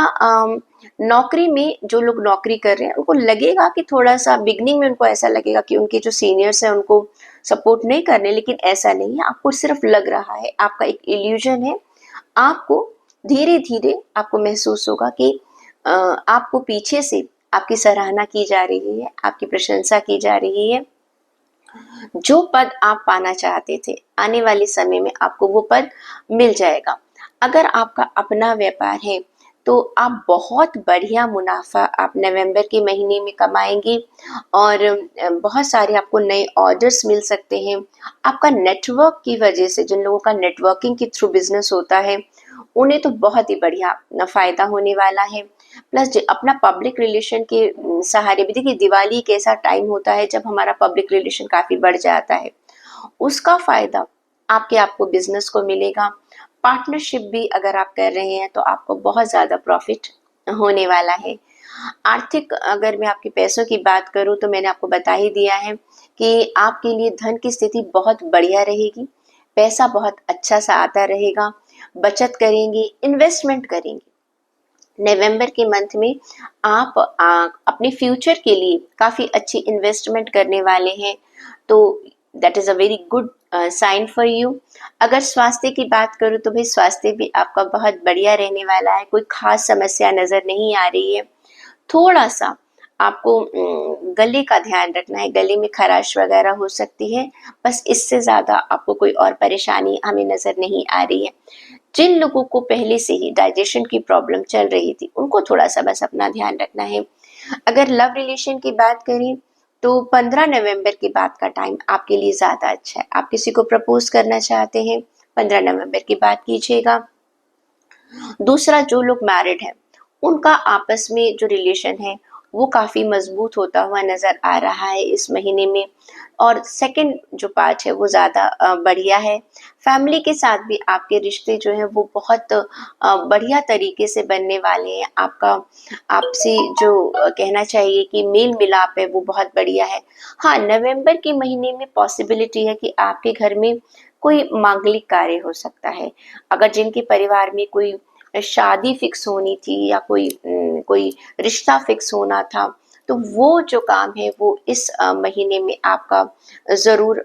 नौकरी में जो लोग नौकरी कर रहे हैं उनको लगेगा कि थोड़ा सा बिगनिंग में उनको ऐसा लगेगा कि उनके जो सीनियर्स हैं उनको सपोर्ट नहीं करने, लेकिन ऐसा नहीं है, आपको सिर्फ लग रहा है, आपका एक इल्यूजन है। आपको धीरे धीरे आपको महसूस होगा कि आपको पीछे से आपकी सराहना की जा रही है, आपकी प्रशंसा की जा रही है। जो पद आप पाना चाहते थे आने वाले समय में आपको वो पद मिल जाएगा। अगर आपका अपना व्यापार है तो आप बहुत बढ़िया मुनाफा आप नवंबर के महीने में कमाएंगे, और बहुत सारे आपको नए ऑर्डर्स मिल सकते हैं। आपका नेटवर्क की वजह से, जिन लोगों का नेटवर्किंग के थ्रू बिजनेस होता है उन्हें तो बहुत ही बढ़िया फायदा होने वाला है। प्लस अपना पब्लिक रिलेशन के सहारे भी, देखिए दिवाली एक ऐसा टाइम होता है जब हमारा पब्लिक रिलेशन काफी बढ़ जाता है, उसका फायदा आपको बिजनेस को मिलेगा। पार्टनरशिप भी अगर आप कर रहे हैं तो आपको बहुत ज्यादा प्रॉफिट होने वाला है। आर्थिक अगर मैं आपके पैसों की बात करूं तो मैंने आपको बता ही दिया है कि आपके लिए धन की स्थिति बहुत बढ़िया रहेगी, पैसा बहुत अच्छा सा आता रहेगा। बचत करेंगे, इन्वेस्टमेंट करेंगे नवंबर के मंथ में आप अपने फ्यूचर के लिए काफ़ी अच्छी इन्वेस्टमेंट करने वाले हैं, तो that is a very good sign for you. अगर स्वास्थ्य की बात करूँ तो भाई स्वास्थ्य भी आपका बहुत बढ़िया रहने वाला है, कोई खास समस्या नज़र नहीं आ रही है। थोड़ा सा आपको गले का ध्यान रखना है, गले में खराश वगैरह हो सकती है, बस इससे ज़्यादा आपको कोई और परेशानी हमें नज़र नहीं आ रही है। जिन लोगों को पहले से ही डाइजेशन की प्रॉब्लम चल रही थी, उनको थोड़ा-सा बस अपना ध्यान रखना है। अगर लव रिलेशन की बात करें, तो 15 नवंबर के बाद का टाइम आपके लिए ज़्यादा अच्छा है। आप किसी को प्रपोज़ करना चाहते हैं, 15 नवंबर की बात कीजिएगा। दूसरा, जो लोग मैरिड हैं, उनका आपस में जो रिलेशन है, वो काफ़ी मज़बूत होता हुआ नज़र आ रहा है इस महीने में। और सेकंड जो पार्ट है वो ज़्यादा बढ़िया है। फैमिली के साथ भी आपके रिश्ते जो हैं वो बहुत बढ़िया तरीके से बनने वाले हैं। आपका आपसी जो कहना चाहिए कि मेल-मिलाप है वो बहुत बढ़िया है। हाँ, नवंबर के महीने में पॉसिबिलिटी है कि आपके घर में कोई मांगलिक कार्य हो सकता है। अगर जिनके परिवार में कोई शादी फिक्स होनी थी या कोई रिश्ता फिक्स होना था, तो वो जो काम है वो इस महीने में आपका ज़रूर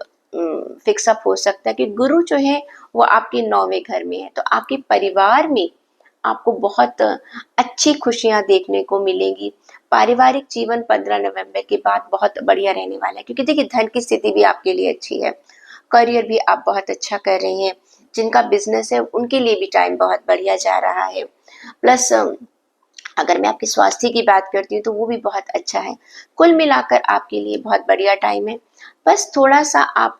फिक्स अप हो सकता है कि गुरु जो है वो आपके 9वें घर में है, तो आपके परिवार में आपको बहुत अच्छी खुशियाँ देखने को मिलेंगी। पारिवारिक जीवन 15 नवंबर के बाद बहुत बढ़िया रहने वाला है, क्योंकि देखिए धन की स्थिति भी आपके लिए अच्छी है, करियर भी आप बहुत अच्छा कर रही हैं, जिनका बिज़नेस है उनके लिए भी टाइम बहुत बढ़िया जा रहा है। प्लस अगर मैं आपके स्वास्थ्य की बात करती हूँ तो वो भी बहुत अच्छा है। कुल मिलाकर आपके लिए बहुत बढ़िया टाइम है। बस थोड़ा-सा आप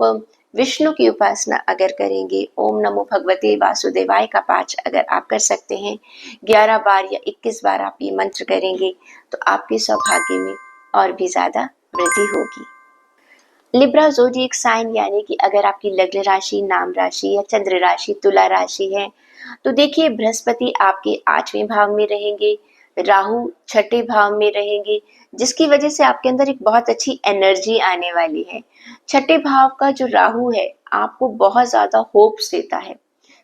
विष्णु की उपासना अगर करेंगे, ओम नमो भगवते वासुदेवाय का पाठ अगर आप कर सकते हैं, 11 बार या 21 बार आप ये मंत्र करेंगे, तो आपके सौभाग्य में और भी ज़्यादा वृद्धि होगी। लिब्रा ज़ोडिएक साइन यानी कि अगर आपकी लग्न राशि, नाम राशि या चंद्र राशि तुला राशि है, तो देखिए बृहस्पति आपके 8वें भाव में रहेंगे, राहु छठे भाव में रहेंगे, जिसकी वजह से आपके अंदर एक बहुत अच्छी एनर्जी आने वाली है। छठे भाव का जो राहु है, आपको बहुत ज़्यादा होप्स देता है,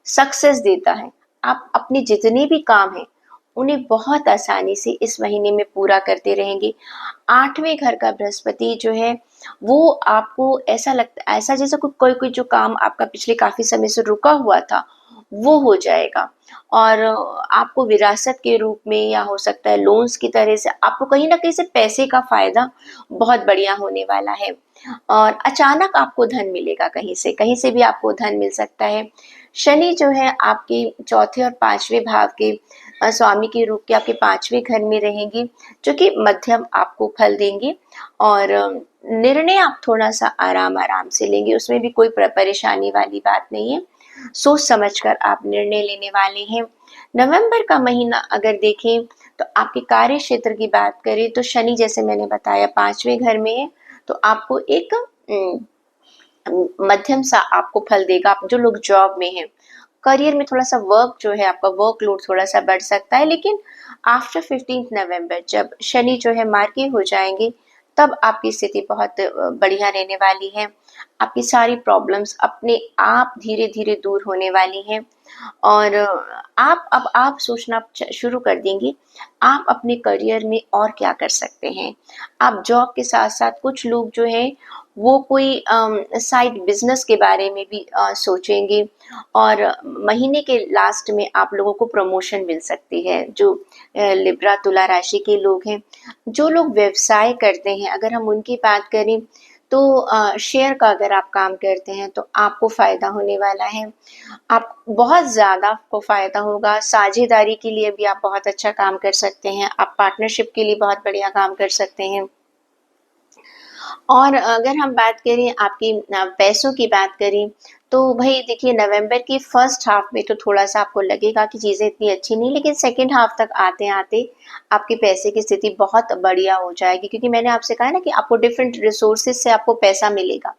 सक्सेस देता है। आप अपने जितने भी काम हैं, उन्हें बहुत आसानी से इस महीने में पूरा करते रहेंगे। 8वें घर का बृहस्पति जो है, वो आपको ऐसा जैसे कोई जो काम आपका पिछले काफ़ी समय से रुका हुआ था, वो हो जाएगा। और आपको विरासत के रूप में या हो सकता है लोन्स की तरह से आपको कहीं न कहीं से पैसे का फ़ायदा बहुत बढ़िया होने वाला है। और अचानक आपको धन मिलेगा कहीं से भी आपको धन मिल सकता है। शनि जो है आपके चौथे और 5वें भाव के स्वामी के रूप के आपके 5वें घर में रहेंगे, जो कि मध्यम आपको फल देंगे। और निर्णय आप थोड़ा-सा आराम-आराम से लेंगे, उसमें भी कोई परेशानी वाली बात नहीं है। सोच समझ कर आप निर्णय लेने वाले हैं। नवंबर का महीना अगर देखें तो आपके कार्य क्षेत्र की बात करें तो शनि जैसे मैंने बताया 5वें घर में है, तो आपको एक मध्यम सा आपको फल देगा। आप जो लोग जॉब में हैं, करियर में थोड़ा-सा वर्क जो है आपका वर्कलोड थोड़ा-सा बढ़ सकता है, लेकिन आफ्टर 15th नवंबर जब शनि जो है मार्गी हो जाएँगे, तब आपकी स्थिति बहुत बढ़िया रहने वाली है। आपकी सारी प्रॉब्लम्स अपने आप धीरे-धीरे दूर होने वाली हैं। और आप सोचना शुरू कर देंगे, आप अपने करियर में और क्या कर सकते हैं। आप जॉब के साथ-साथ कुछ लोग जो हैं वो कोई साइड बिज़नेस के बारे में भी सोचेंगे। और महीने के लास्ट में आप लोगों को प्रमोशन मिल सकती है। जो लिब्रा तुला राशि के लोग हैं, जो लोग व्यवसाय करते हैं, अगर हम उनकी बात करें तो शेयर का अगर आप काम करते हैं तो आपको फ़ायदा होने वाला है। आप बहुत ज़्यादा आपको फ़ायदा होगा, साझेदारी के लिए भी आप बहुत अच्छा काम कर सकते हैं, आप पार्टनरशिप के लिए बहुत बढ़िया काम कर सकते हैं। और अगर हम बात करें आपकी पैसों की बात करें, तो भई देखिए नवंबर की फर्स्ट हाफ में तो थोड़ा-सा आपको लगेगा कि चीज़ें इतनी अच्छी नहीं, लेकिन सेकंड हाफ तक आते-आते आपके पैसे की स्थिति बहुत बढ़िया हो जाएगी, क्योंकि मैंने आपसे कहा ना कि आपको डिफरेंट रिसोर्सेज़ से आपको पैसा मिलेगा।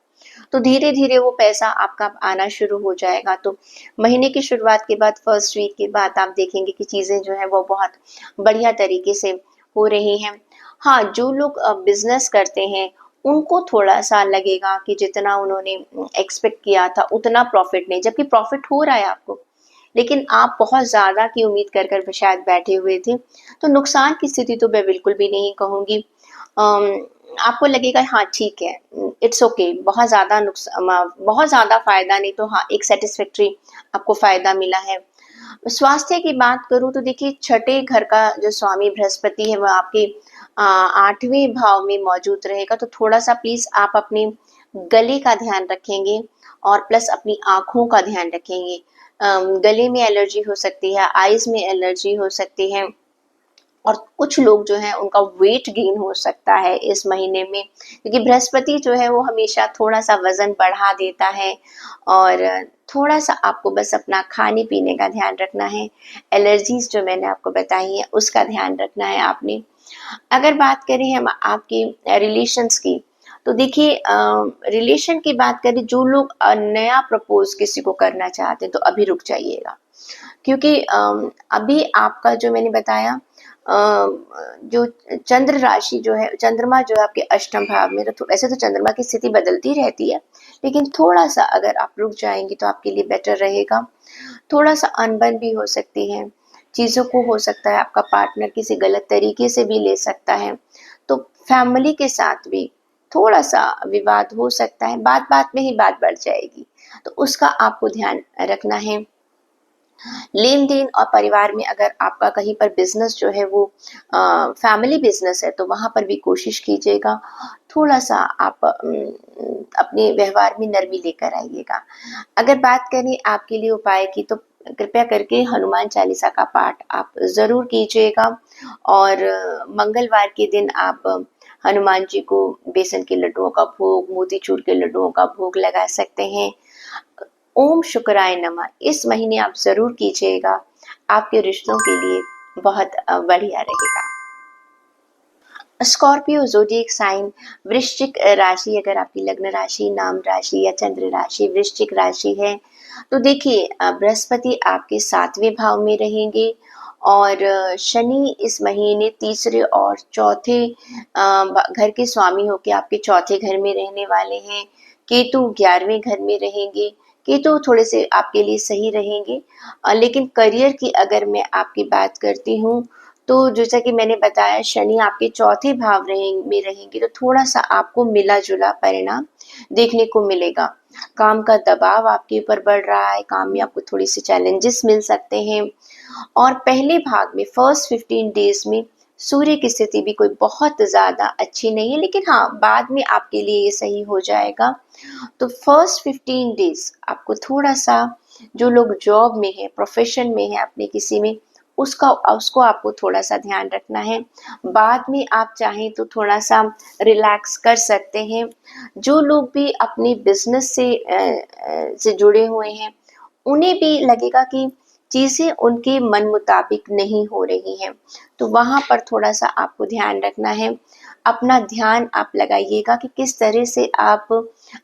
तो धीरे-धीरे वो पैसा आपका आना शुरू हो जाएगा। तो महीने की शुरुआत के बाद फर्स्ट वीक के बाद आप देखेंगे कि चीज़ें जो हैं वो बहुत बढ़िया तरीके से हो रही हैं। हाँ, जो लोग बिज़नेस करते हैं, उनको थोड़ा-सा लगेगा कि जितना उन्होंने एक्सपेक्ट किया था उतना प्रॉफ़िट नहीं, जबकि प्रॉफ़िट हो रहा है आपको। लेकिन आप बहुत ज़्यादा की उम्मीद कर कर शायद बैठे हुए थे। तो नुकसान की स्थिति तो मैं बिल्कुल भी नहीं कहूँगी। आपको लगेगा हाँ ठीक है, इट्स ओके, बहुत ज़्यादा फ़ायदा नहीं तो हाँ, एक सैटिस्फैक्टरी आपको फ़ायदा मिला है। स्वास्थ्य की बात करूँ तो देखिए छठे घर का जो स्वामी बृहस्पति है वह आपके 8वें भाव में मौजूद रहेगा, तो थोड़ा-सा प्लीज़ आप अपने गले का ध्यान रखेंगे और प्लस अपनी आँखों का ध्यान रखेंगे। गले में एलर्जी हो सकती है, आइज़ में एलर्जी हो सकती है और कुछ लोग जो हैं उनका वेट गेन हो सकता है इस महीने में, क्योंकि बृहस्पति जो है वो हमेशा थोड़ा-सा वज़न बढ़ा देता है और थोड़ा-सा आपको बस अपना खाने-पीने का ध्यान रखना है। एलर्जीज़ जो मैंने आपको बताई हैं उसका ध्यान रखना है आपने। अगर बात करें हम आपके रिलेशंस की, तो देखिए रिलेशन की बात करें, जो लोग नया प्रपोज़ किसी को करना चाहते हैं तो अभी रुक जाइएगा। क्योंकि अभी आपका जो मैंने बताया जो चंद्र राशि जो है, चंद्रमा जो है आपके अष्टम भाव में, तो वैसे तो चंद्रमा की स्थिति बदलती रहती है, लेकिन थोड़ा-सा अगर आप रुक जाएँगे तो आपके लिए बेटर रहेगा। थोड़ा-सा अनबन भी हो सकती है, चीज़ों को हो सकता है आपका पार्टनर किसी गलत तरीके से भी ले सकता है, तो फैमिली के साथ भी थोड़ा-सा विवाद हो सकता है, बात-बात में ही बात बढ़ जाएगी, तो उसका आपको ध्यान रखना है। लेन-देन और परिवार में अगर आपका कहीं पर बिज़नेस जो है वो फैमिली बिज़नेस है, तो वहाँ पर भी कोशिश कीजिएगा, थोड़ा-सा आप अपने व्यवहार में नरमी लेकर आइएगा। अगर बात करें आपके लिए उपाय की, तो कृपया करके हनुमान चालीसा का पाठ आप ज़रूर कीजिएगा और मंगलवार के दिन आप हनुमान जी को बेसन के लड्डुओं का भोग, मोतीचूर के लड्डुओं का भोग लगा सकते हैं। ओम शुक्राय नमः इस महीने आप ज़रूर कीजिएगा, आपके रिश्तों के लिए बहुत बढ़िया रहेगा। स्कॉर्पियो ज़ोडिएक साइन वृश्चिक राशि, अगर आपकी लग्न राशि, नाम राशि या चंद्र राशि वृश्चिक राशि है, तो देखिए बृहस्पति आपके 7वें भाव में रहेंगे और शनि इस महीने तीसरे और चौथे घर के स्वामी होके आपके चौथे घर में रहने वाले हैं। केतु 11वें घर में रहेंगे। केतु थोड़े से आपके लिए सही रहेंगे, लेकिन करियर की अगर मैं आपकी बात करती हूँ, तो जैसा कि मैंने बताया शनि आपके चौथे भाव में रहेंगे, तो थोड़ा-सा आपको मिला-जुला परिणाम देखने को मिलेगा। काम का दबाव आपके ऊपर बढ़ रहा है, काम में आपको थोड़ी-सी चैलेंजेस मिल सकते हैं और पहले भाग में फर्स्ट 15 डेज़ में सूर्य की स्थिति भी कोई बहुत ज़्यादा अच्छी नहीं है, लेकिन हाँ, बाद में आपके लिए ये सही हो जाएगा। तो फर्स्ट 15 डेज़ आपको थोड़ा-सा, जो लोग जॉब में हैं, प्रोफ़ेशन में हैं अपने किसी में, उसको आपको थोड़ा-सा ध्यान रखना है। बाद में आप चाहें तो थोड़ा-सा रिलैक्स कर सकते हैं। जो लोग भी अपने बिज़नेस से जुड़े हुए हैं, उन्हें भी लगेगा कि चीज़ें उनके मन मुताबिक नहीं हो रही हैं, तो वहाँ पर थोड़ा-सा आपको ध्यान रखना है। अपना ध्यान आप लगाइएगा कि किस तरह से आप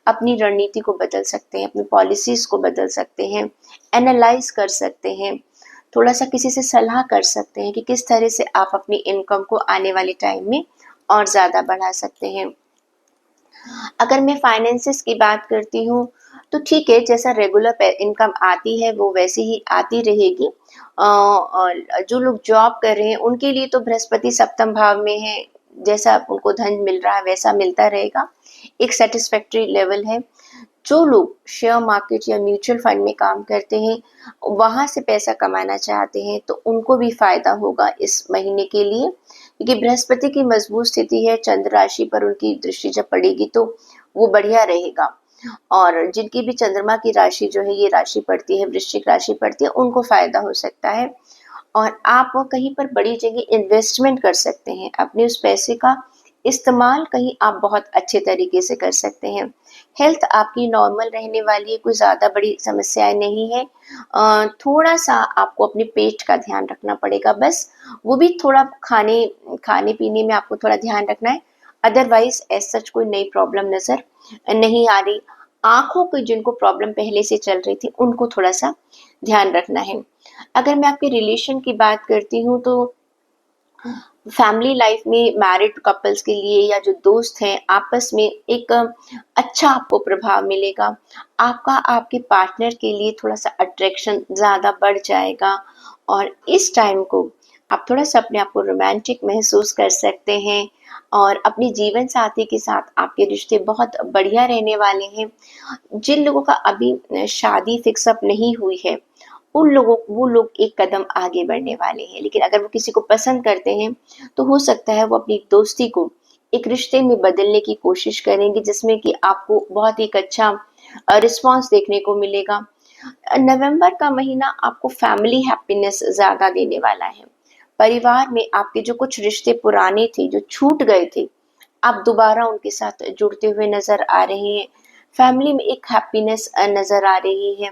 अपनी रणनीति को बदल सकते हैं, अपनी पॉलिसीज़ को बदल सकते हैं, एनालाइज़ कर सकते हैं, थोड़ा-सा किसी से सलाह कर सकते हैं कि किस तरह से आप अपनी इनकम को आने वाले टाइम में और ज़्यादा बढ़ा सकते हैं। अगर मैं फाइनेंसेस की बात करती हूँ, तो ठीक है, जैसा रेगुलर इनकम आती है वो वैसे ही आती रहेगी। और जो लोग जॉब कर रहे हैं उनके लिए तो बृहस्पति सप्तम भाव में है, जैसा उनको धन मिल रहा है वैसा मिलता रहेगा, एक सेटिस्फैक्टरी लेवल है। जो लोग शेयर मार्केट या म्यूचुअल फंड में काम करते हैं, वहाँ से पैसा कमाना चाहते हैं, तो उनको भी फ़ायदा होगा इस महीने के लिए, क्योंकि बृहस्पति की मजबूत स्थिति है, चंद्र राशि पर उनकी दृष्टि जब पड़ेगी तो वो बढ़िया रहेगा। और जिनकी भी चंद्रमा की राशि जो है, ये राशि पड़ती है, वृश्चिक राशि पड़ती है, उनको फ़ायदा हो सकता है और आप कहीं पर बड़ी जगह इन्वेस्टमेंट कर सकते हैं। अपने उस पैसे का इस्तेमाल कहीं आप बहुत अच्छे तरीके से कर सकते हैं। हेल्थ आपकी नॉर्मल रहने वाली है, कोई ज़्यादा बड़ी समस्याएँ नहीं है। थोड़ा-सा आपको अपने पेट का ध्यान रखना पड़ेगा बस, वो भी थोड़ा खाने-पीने में आपको थोड़ा ध्यान रखना है। अदरवाइज़ एज़ सच कोई नई प्रॉब्लम नज़र नहीं आ रही। आँखों की जिनको प्रॉब्लम पहले से चल रही थी, उनको थोड़ा-सा ध्यान रखना है। अगर मैं आपके रिलेशन की बात करती हूँ, तो फैमिली लाइफ में मैरिड कपल्स के लिए या जो दोस्त हैं आपस में एक अच्छा आपको प्रभाव मिलेगा। आपका आपके पार्टनर के लिए थोड़ा-सा अट्रैक्शन ज़्यादा बढ़ जाएगा और इस टाइम को आप थोड़ा-सा अपने आप को रोमांटिक महसूस कर सकते हैं और अपने जीवन साथी के साथ आपके रिश्ते बहुत बढ़िया रहने वाले हैं। जिन लोगों का अभी शादी फिक्स अप नहीं हुई है, उन लोगों वो लोग एक कदम आगे बढ़ने वाले हैं। लेकिन अगर वो किसी को पसंद करते हैं, तो हो सकता है वो अपनी दोस्ती को एक रिश्ते में बदलने की कोशिश करेंगे, जिसमें कि आपको बहुत एक अच्छा रिस्पॉन्स देखने को मिलेगा। नवंबर का महीना आपको फैमिली हैप्पीनेस ज़्यादा देने वाला है। परिवार में आपके जो कुछ रिश्ते पुराने थे, जो छूट गए थे, आप दोबारा उनके साथ जुड़ते हुए नज़र आ रहे हैं। फैमिली में एक हैप्पीनेस नज़र आ रही है,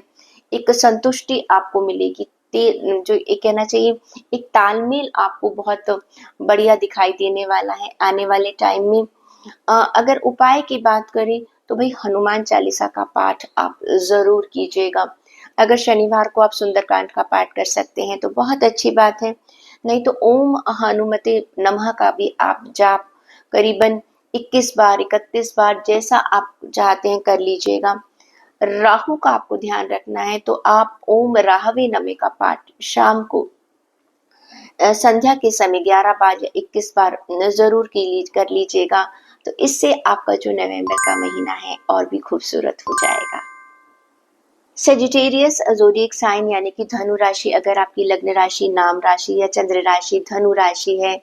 एक संतुष्टि आपको मिलेगी। जो एक कहना चाहिए, एक तालमेल आपको बहुत बढ़िया दिखाई देने वाला है आने वाले टाइम में। अगर उपाय की बात करें तो भई हनुमान चालीसा का पाठ आप ज़रूर कीजिएगा। अगर शनिवार को आप सुंदरकांड का पाठ कर सकते हैं तो बहुत अच्छी बात है। नहीं तो ओम हनुमते नमः का भी आप जाप करीबन 21 बार, 31 बार जैसा आप चाहते हैं कर लीजिएगा। राहु का आपको ध्यान रखना है तो आप ओम राहवे नमः का पाठ शाम को संध्या के समय 11 बार या 21 बार ज़रूर कर लीजिएगा। तो इससे आपका जो नवंबर का महीना है और भी खूबसूरत हो जाएगा। सेजिटेरियस ज़ोडिएक साइन यानी कि धनु राशि, अगर आपकी लग्न राशि, नाम राशि या चंद्र राशि धनु राशि है,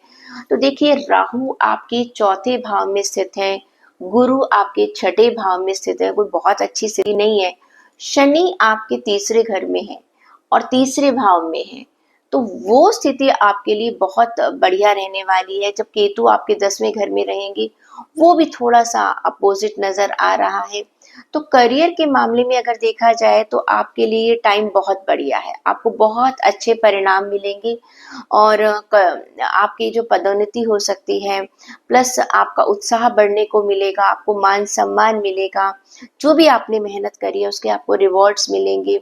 तो देखिए राहु आपके चौथे भाव में स्थित है, गुरु आपके छठे भाव में स्थित है, कोई बहुत अच्छी स्थिति नहीं है। शनि आपके तीसरे घर में है और तीसरे भाव में है, तो वो स्थिति आपके लिए बहुत बढ़िया रहने वाली है। जब केतु आपके 10वें घर में रहेंगे, वो भी थोड़ा सा अपोजिट नजर आ रहा है। तो करियर के मामले में अगर देखा जाए तो आपके लिए ये टाइम बहुत बढ़िया है, आपको बहुत अच्छे परिणाम मिलेंगे और आपकी जो पदोन्नति हो सकती है, प्लस आपका उत्साह बढ़ने को मिलेगा, आपको मान सम्मान मिलेगा, जो भी आपने मेहनत करी है उसके आपको रिवॉर्ड्स मिलेंगे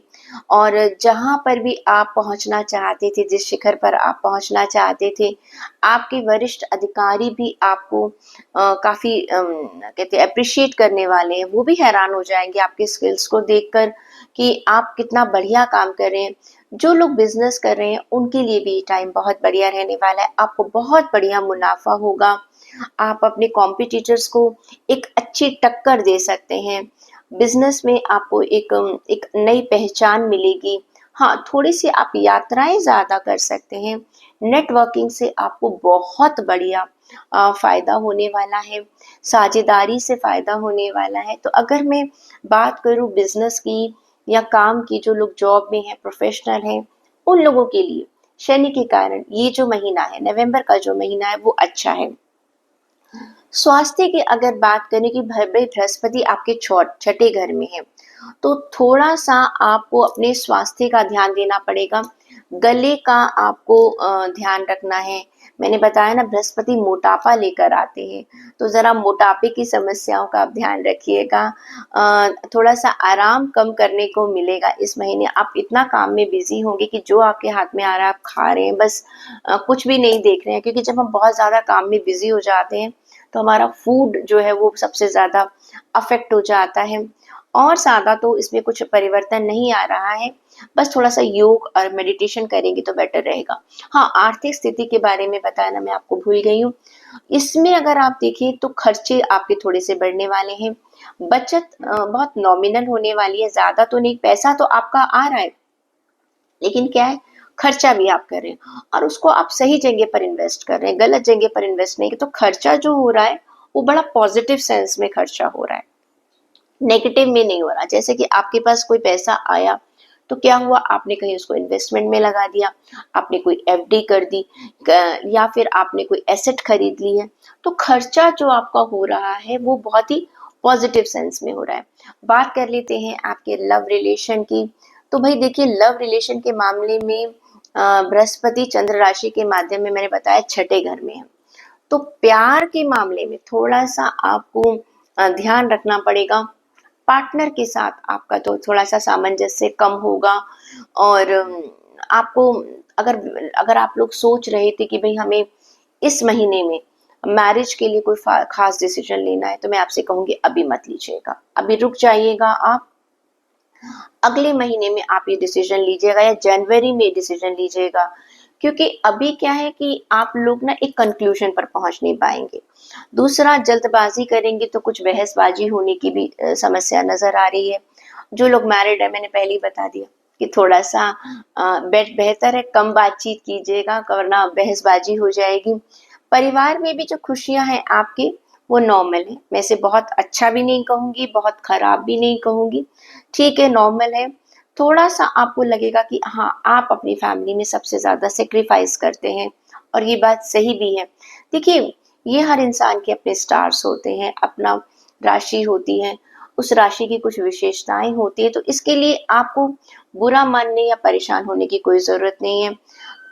और जहाँ पर भी आप पहुँचना चाहते थे, जिस शिखर पर आप पहुँचना चाहते थे, आपके वरिष्ठ अधिकारी भी आपको काफ़ी कहते हैं एप्रिशिएट करने वाले हैं। वो भी हैरान हो जाएँगे आपके स्किल्स को देखकर कि आप कितना बढ़िया काम कर रहे हैं। जो लोग बिज़नेस कर रहे हैं, उनके लिए भी ये टाइम बहुत बढ़िया रहने वाला है। आपको बहुत बढ़िया मुनाफ़ा होगा। आप अपने कॉम्पिटिटर्स को एक अच्छी टक्कर दे सकते हैं। बिज़नेस में आपको एक नई पहचान मिलेगी। हाँ, थोड़ी-सी आप यात्राएँ ज़्यादा कर सकते हैं। नेटवर्किंग से आपको बहुत बढ़िया फ़ायदा होने वाला है, साझेदारी से फ़ायदा होने वाला है। तो अगर मैं बात करूँ बिज़नेस की या काम की, जो लोग जॉब में हैं, प्रोफ़ेशनल हैं, उन लोगों के लिए शनि के कारण ये जो महीना है, नवंबर का जो महीना है, वो अच्छा है। स्वास्थ्य की अगर बात करें कि भाई बृहस्पति आपके छठे घर में है, तो थोड़ा सा आपको अपने स्वास्थ्य का ध्यान देना पड़ेगा। गले का आपको ध्यान रखना है। मैंने बताया ना, बृहस्पति मोटापा लेकर आते हैं, तो ज़रा मोटापे की समस्याओं का आप ध्यान रखिएगा। थोड़ा सा आराम कम करने को मिलेगा इस महीने। आप इतना काम में बिजी होंगे कि जो आपके हाथ में आ रहा है आप खा रहे हैं, बस कुछ भी नहीं देख रहे हैं, क्योंकि जब हम बहुत ज़्यादा काम में बिजी हो जाते हैं तो हमारा फूड जो है वो सबसे ज़्यादा अफेक्ट हो जाता है। और ज़्यादा तो इसमें कुछ परिवर्तन नहीं आ रहा है, बस थोड़ा-सा योग और मेडिटेशन करेंगे तो बेटर रहेगा। हाँ, आर्थिक स्थिति के बारे में बताना मैं आपको भूल गई हूँ। इसमें अगर आप देखें तो खर्चे आपके थोड़े से बढ़ने वाले हैं। बचत बहुत नॉमिनल होने वाली है, ज़्यादा तो नहीं, पैसा तो आपका आ रहा है, लेकिन क्या है, खर्चा भी आप कर रहे हैं और उसको आप सही जगह पर इन्वेस्ट कर रहे हैं, गलत जगह पर इन्वेस्ट नहीं। तो खर्चा जो हो रहा है वो बड़ा पॉजिटिव सेंस में खर्चा हो रहा है, नेगेटिव में नहीं हो रहा। जैसे कि आपके पास कोई पैसा आया तो क्या हुआ, आपने कहीं उसको इन्वेस्टमेंट में लगा दिया, आपने कोई एफडी कर दी, या फिर आपने कोई एसेट खरीद ली है। तो खर्चा जो आपका हो रहा है वो बहुत ही पॉजिटिव सेंस में हो रहा है। बात कर लेते हैं आपके लव रिलेशन की। तो भाई देखिए, लव रिलेशन के मामले में बृहस्पति चंद्र राशि के माध्यम में मैंने बताया छठे घर में है, तो प्यार के मामले में थोड़ा सा आपको ध्यान रखना पड़ेगा। पार्टनर के साथ आपका तो थोड़ा सा सामंजस्य कम होगा और आपको, अगर अगर आप लोग सोच रहे थे कि भाई हमें इस महीने में मैरिज के लिए कोई खास डिसीजन लेना है तो मैं आपसे कहूंगी अभी मत लीजिएगा, अभी रुक जाइएगा आप। अगले महीने में आप ये डिसीजन लीजिएगा या जनवरी में डिसीजन लीजिएगा, क्योंकि अभी क्या है कि आप लोग ना एक कंक्लूजन पर पहुंच नहीं पाएंगे। दूसरा, जल्दबाजी करेंगे तो कुछ बहसबाजी होने की भी समस्या नजर आ रही है। जो लोग मैरिड है, मैंने पहले ही बता दिया कि थोड़ा सा बेहतर है कम बातचीत कीजिएगा, वरना बहसबाजी हो जाएगी। परिवार में भी जो खुशियां हैं आपके, वो नॉर्मल है। मैं इसे बहुत अच्छा भी नहीं कहूंगी, बहुत खराब भी नहीं कहूंगी, ठीक है, नॉर्मल है। थोड़ा सा आपको लगेगा कि हाँ, आप अपनी फैमिली में सबसे ज्यादा सेक्रीफाइस करते हैं, और ये बात सही भी है। देखिए, ये हर इंसान के अपने स्टार्स होते हैं, अपना राशि होती है, उस राशि की कुछ विशेषताएं होती है, तो इसके लिए आपको बुरा मानने या परेशान होने की कोई जरूरत नहीं है।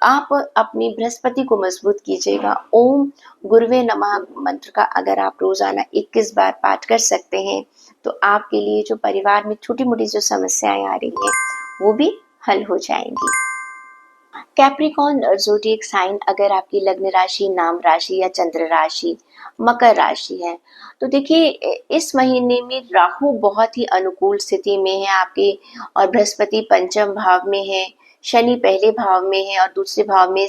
आप अपनी बृहस्पति को मजबूत कीजिएगा। ओम गुरुवे नमः मंत्र का अगर आप रोजाना 21 बार पाठ कर सकते हैं तो आपके लिए जो परिवार में छोटी मोटी जो समस्याएं आ रही हैं वो भी हल हो जाएंगी। कैप्रिकॉर्न ज़ोडिएक साइन अगर आपकी लग्न राशि, नाम राशि या चंद्र राशि मकर राशि है, तो देखिए इस महीने में राहु बहुत ही अनुकूल स्थिति में है आपके, और बृहस्पति पंचम भाव में है, शनि पहले भाव में है और दूसरे भाव में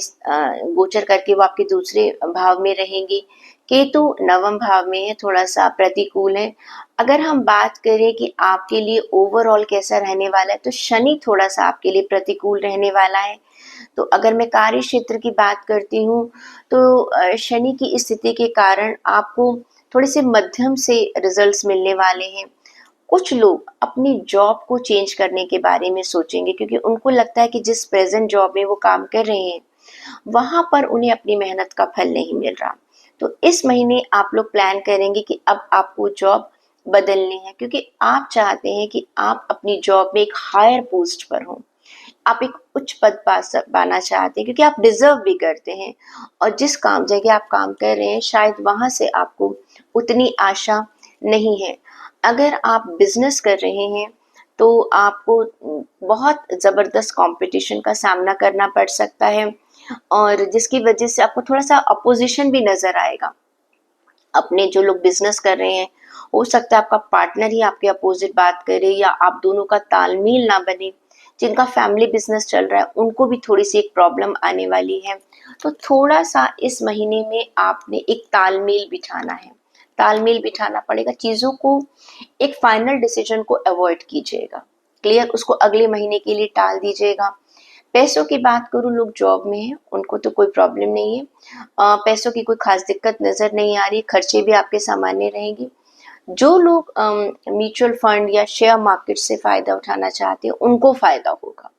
गोचर करके वो आपके दूसरे भाव में रहेंगी। केतु नवम भाव में है, थोड़ा सा प्रतिकूल है। अगर हम बात करें कि आपके लिए ओवरऑल कैसा रहने वाला है, तो शनि थोड़ा सा आपके लिए प्रतिकूल रहने वाला है। तो अगर मैं कार्य क्षेत्र की बात करती हूँ तो शनि की स्थिति के कारण आपको थोड़े से मध्यम से रिजल्ट्स मिलने वाले हैं। कुछ लोग अपनी जॉब को चेंज करने के बारे में सोचेंगे, क्योंकि उनको लगता है कि जिस प्रेजेंट जॉब में वो काम कर रहे हैं वहां पर उन्हें अपनी मेहनत का फल नहीं मिल रहा। तो इस महीने आप लोग प्लान करेंगे कि अब आपको जॉब बदलनी है, क्योंकि आप चाहते हैं कि आप अपनी जॉब में एक हायर पोस्ट पर हो, आप एक उच्च पद पाना चाहते हैं, क्योंकि आप डिजर्व भी करते हैं। और जिस काम जगह आप काम कर रहे हैं शायद वहां से आपको उतनी आशा नहीं है। अगर आप बिजनेस कर रहे हैं तो आपको बहुत जबरदस्त कंपटीशन का सामना करना पड़ सकता है, और जिसकी वजह से आपको थोड़ा सा अपोजिशन भी नजर आएगा। अपने जो लोग बिजनेस कर रहे हैं, हो सकता है आपका पार्टनर ही आपके अपोजिट बात करे या आप दोनों का तालमेल ना बने। जिनका फैमिली बिजनेस चल रहा है उनको भी थोड़ी सी एक प्रॉब्लम आने वाली है। तो थोड़ा सा इस महीने में आपने एक तालमेल बिठाना है, तालमेल बिठाना पड़ेगा। चीजों को, एक फाइनल डिसीजन को अवॉइड कीजिएगा, क्लियर, उसको अगले महीने के लिए टाल दीजिएगा। पैसों की बात करूँ, लोग जॉब में हैं उनको तो कोई प्रॉब्लम नहीं है, पैसों की कोई खास दिक्कत नजर नहीं आ रही, खर्चे भी आपके सामान्य रहेंगे। जो लोग म्यूचुअल फंड या शेयर मार्केट से फायदा उठाना चाहते हैं उनको फायदा होगा,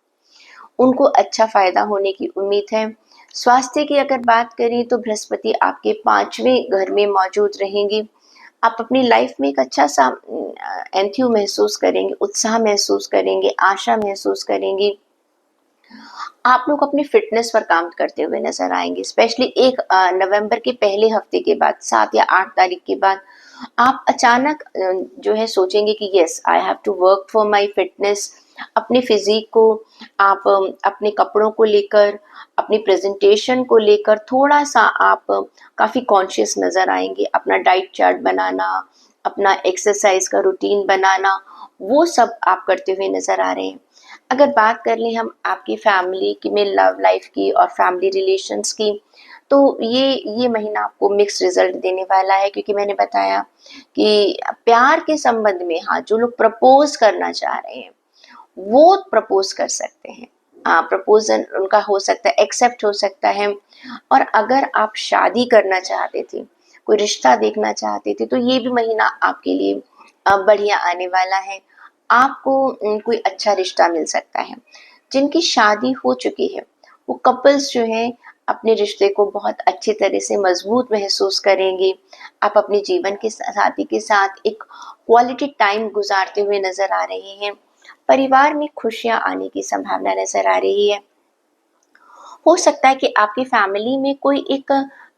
उनको अच्छा फायदा होने की उम्मीद है। स्वास्थ्य की अगर बात करें तो बृहस्पति आपके 5वें घर में मौजूद रहेंगी। आप अपनी लाइफ में एक अच्छा सा एंथ्यू महसूस करेंगे, उत्साह महसूस करेंगे, आशा महसूस करेंगे। आप लोग अपनी फिटनेस पर काम करते हुए नजर आएंगे, स्पेशली 1 नवंबर के पहले हफ्ते के बाद, 7 या 8 तारीख के बाद आप अचानक जो है सोचेंगे कि yes, I have to work for my fitness. अपने फिजिक को आप अपने कपड़ों को लेकर, अपनी प्रेजेंटेशन को लेकर थोड़ा सा आप काफी कॉन्शियस नजर आएंगे। अपना डाइट चार्ट बनाना, अपना एक्सरसाइज का रूटीन बनाना, वो सब आप करते हुए नजर आ रहे हैं। अगर बात कर लें हम आपकी फैमिली की में, लव लाइफ की और फैमिली रिलेशंस की, तो ये महीना आपको मिक्स रिजल्ट देने वाला है, क्योंकि मैंने बताया कि प्यार के संबंध में, हाँ, जो लोग प्रपोज करना चाह रहे हैं वो प्रपोज कर सकते हैं। प्रपोजल उनका हो सकता है, एक्सेप्ट हो सकता है। और अगर आप शादी करना चाहते थे, कोई रिश्ता देखना चाहते थे, तो ये भी महीना आपके लिए बढ़िया आने वाला है। आपको कोई अच्छा रिश्ता मिल सकता है। जिनकी शादी हो चुकी है वो कपल्स जो हैं अपने रिश्ते को बहुत अच्छी तरह से मजबूत महसूस करेंगे। आप अपने जीवन के साथी के साथ एक क्वालिटी टाइम गुजारते हुए नजर आ रहे हैं। परिवार में खुशियां आने की संभावना नजर आ रही है। हो सकता है कि आपकी फैमिली में कोई एक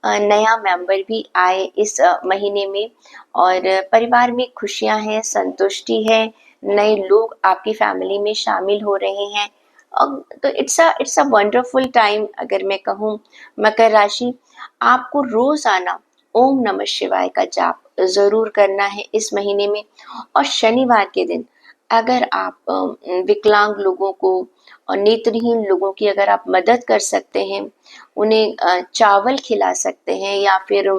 नया मेंबर भी आए इस महीने में, और परिवार में खुशियां हैं, संतुष्टि है, नए लोग आपकी फैमिली में शामिल हो रहे हैं। तो इट्स अ वंडरफुल टाइम। अगर मैं कहूँ, मकर राशि, आपको रोजाना ओम नमः शिवाय का जाप जरूर करना है इस महीने में। और शनिवार के दिन अगर आप विकलांग लोगों को और नेत्रहीन लोगों की अगर आप मदद कर सकते हैं, उन्हें चावल खिला सकते हैं, या फिर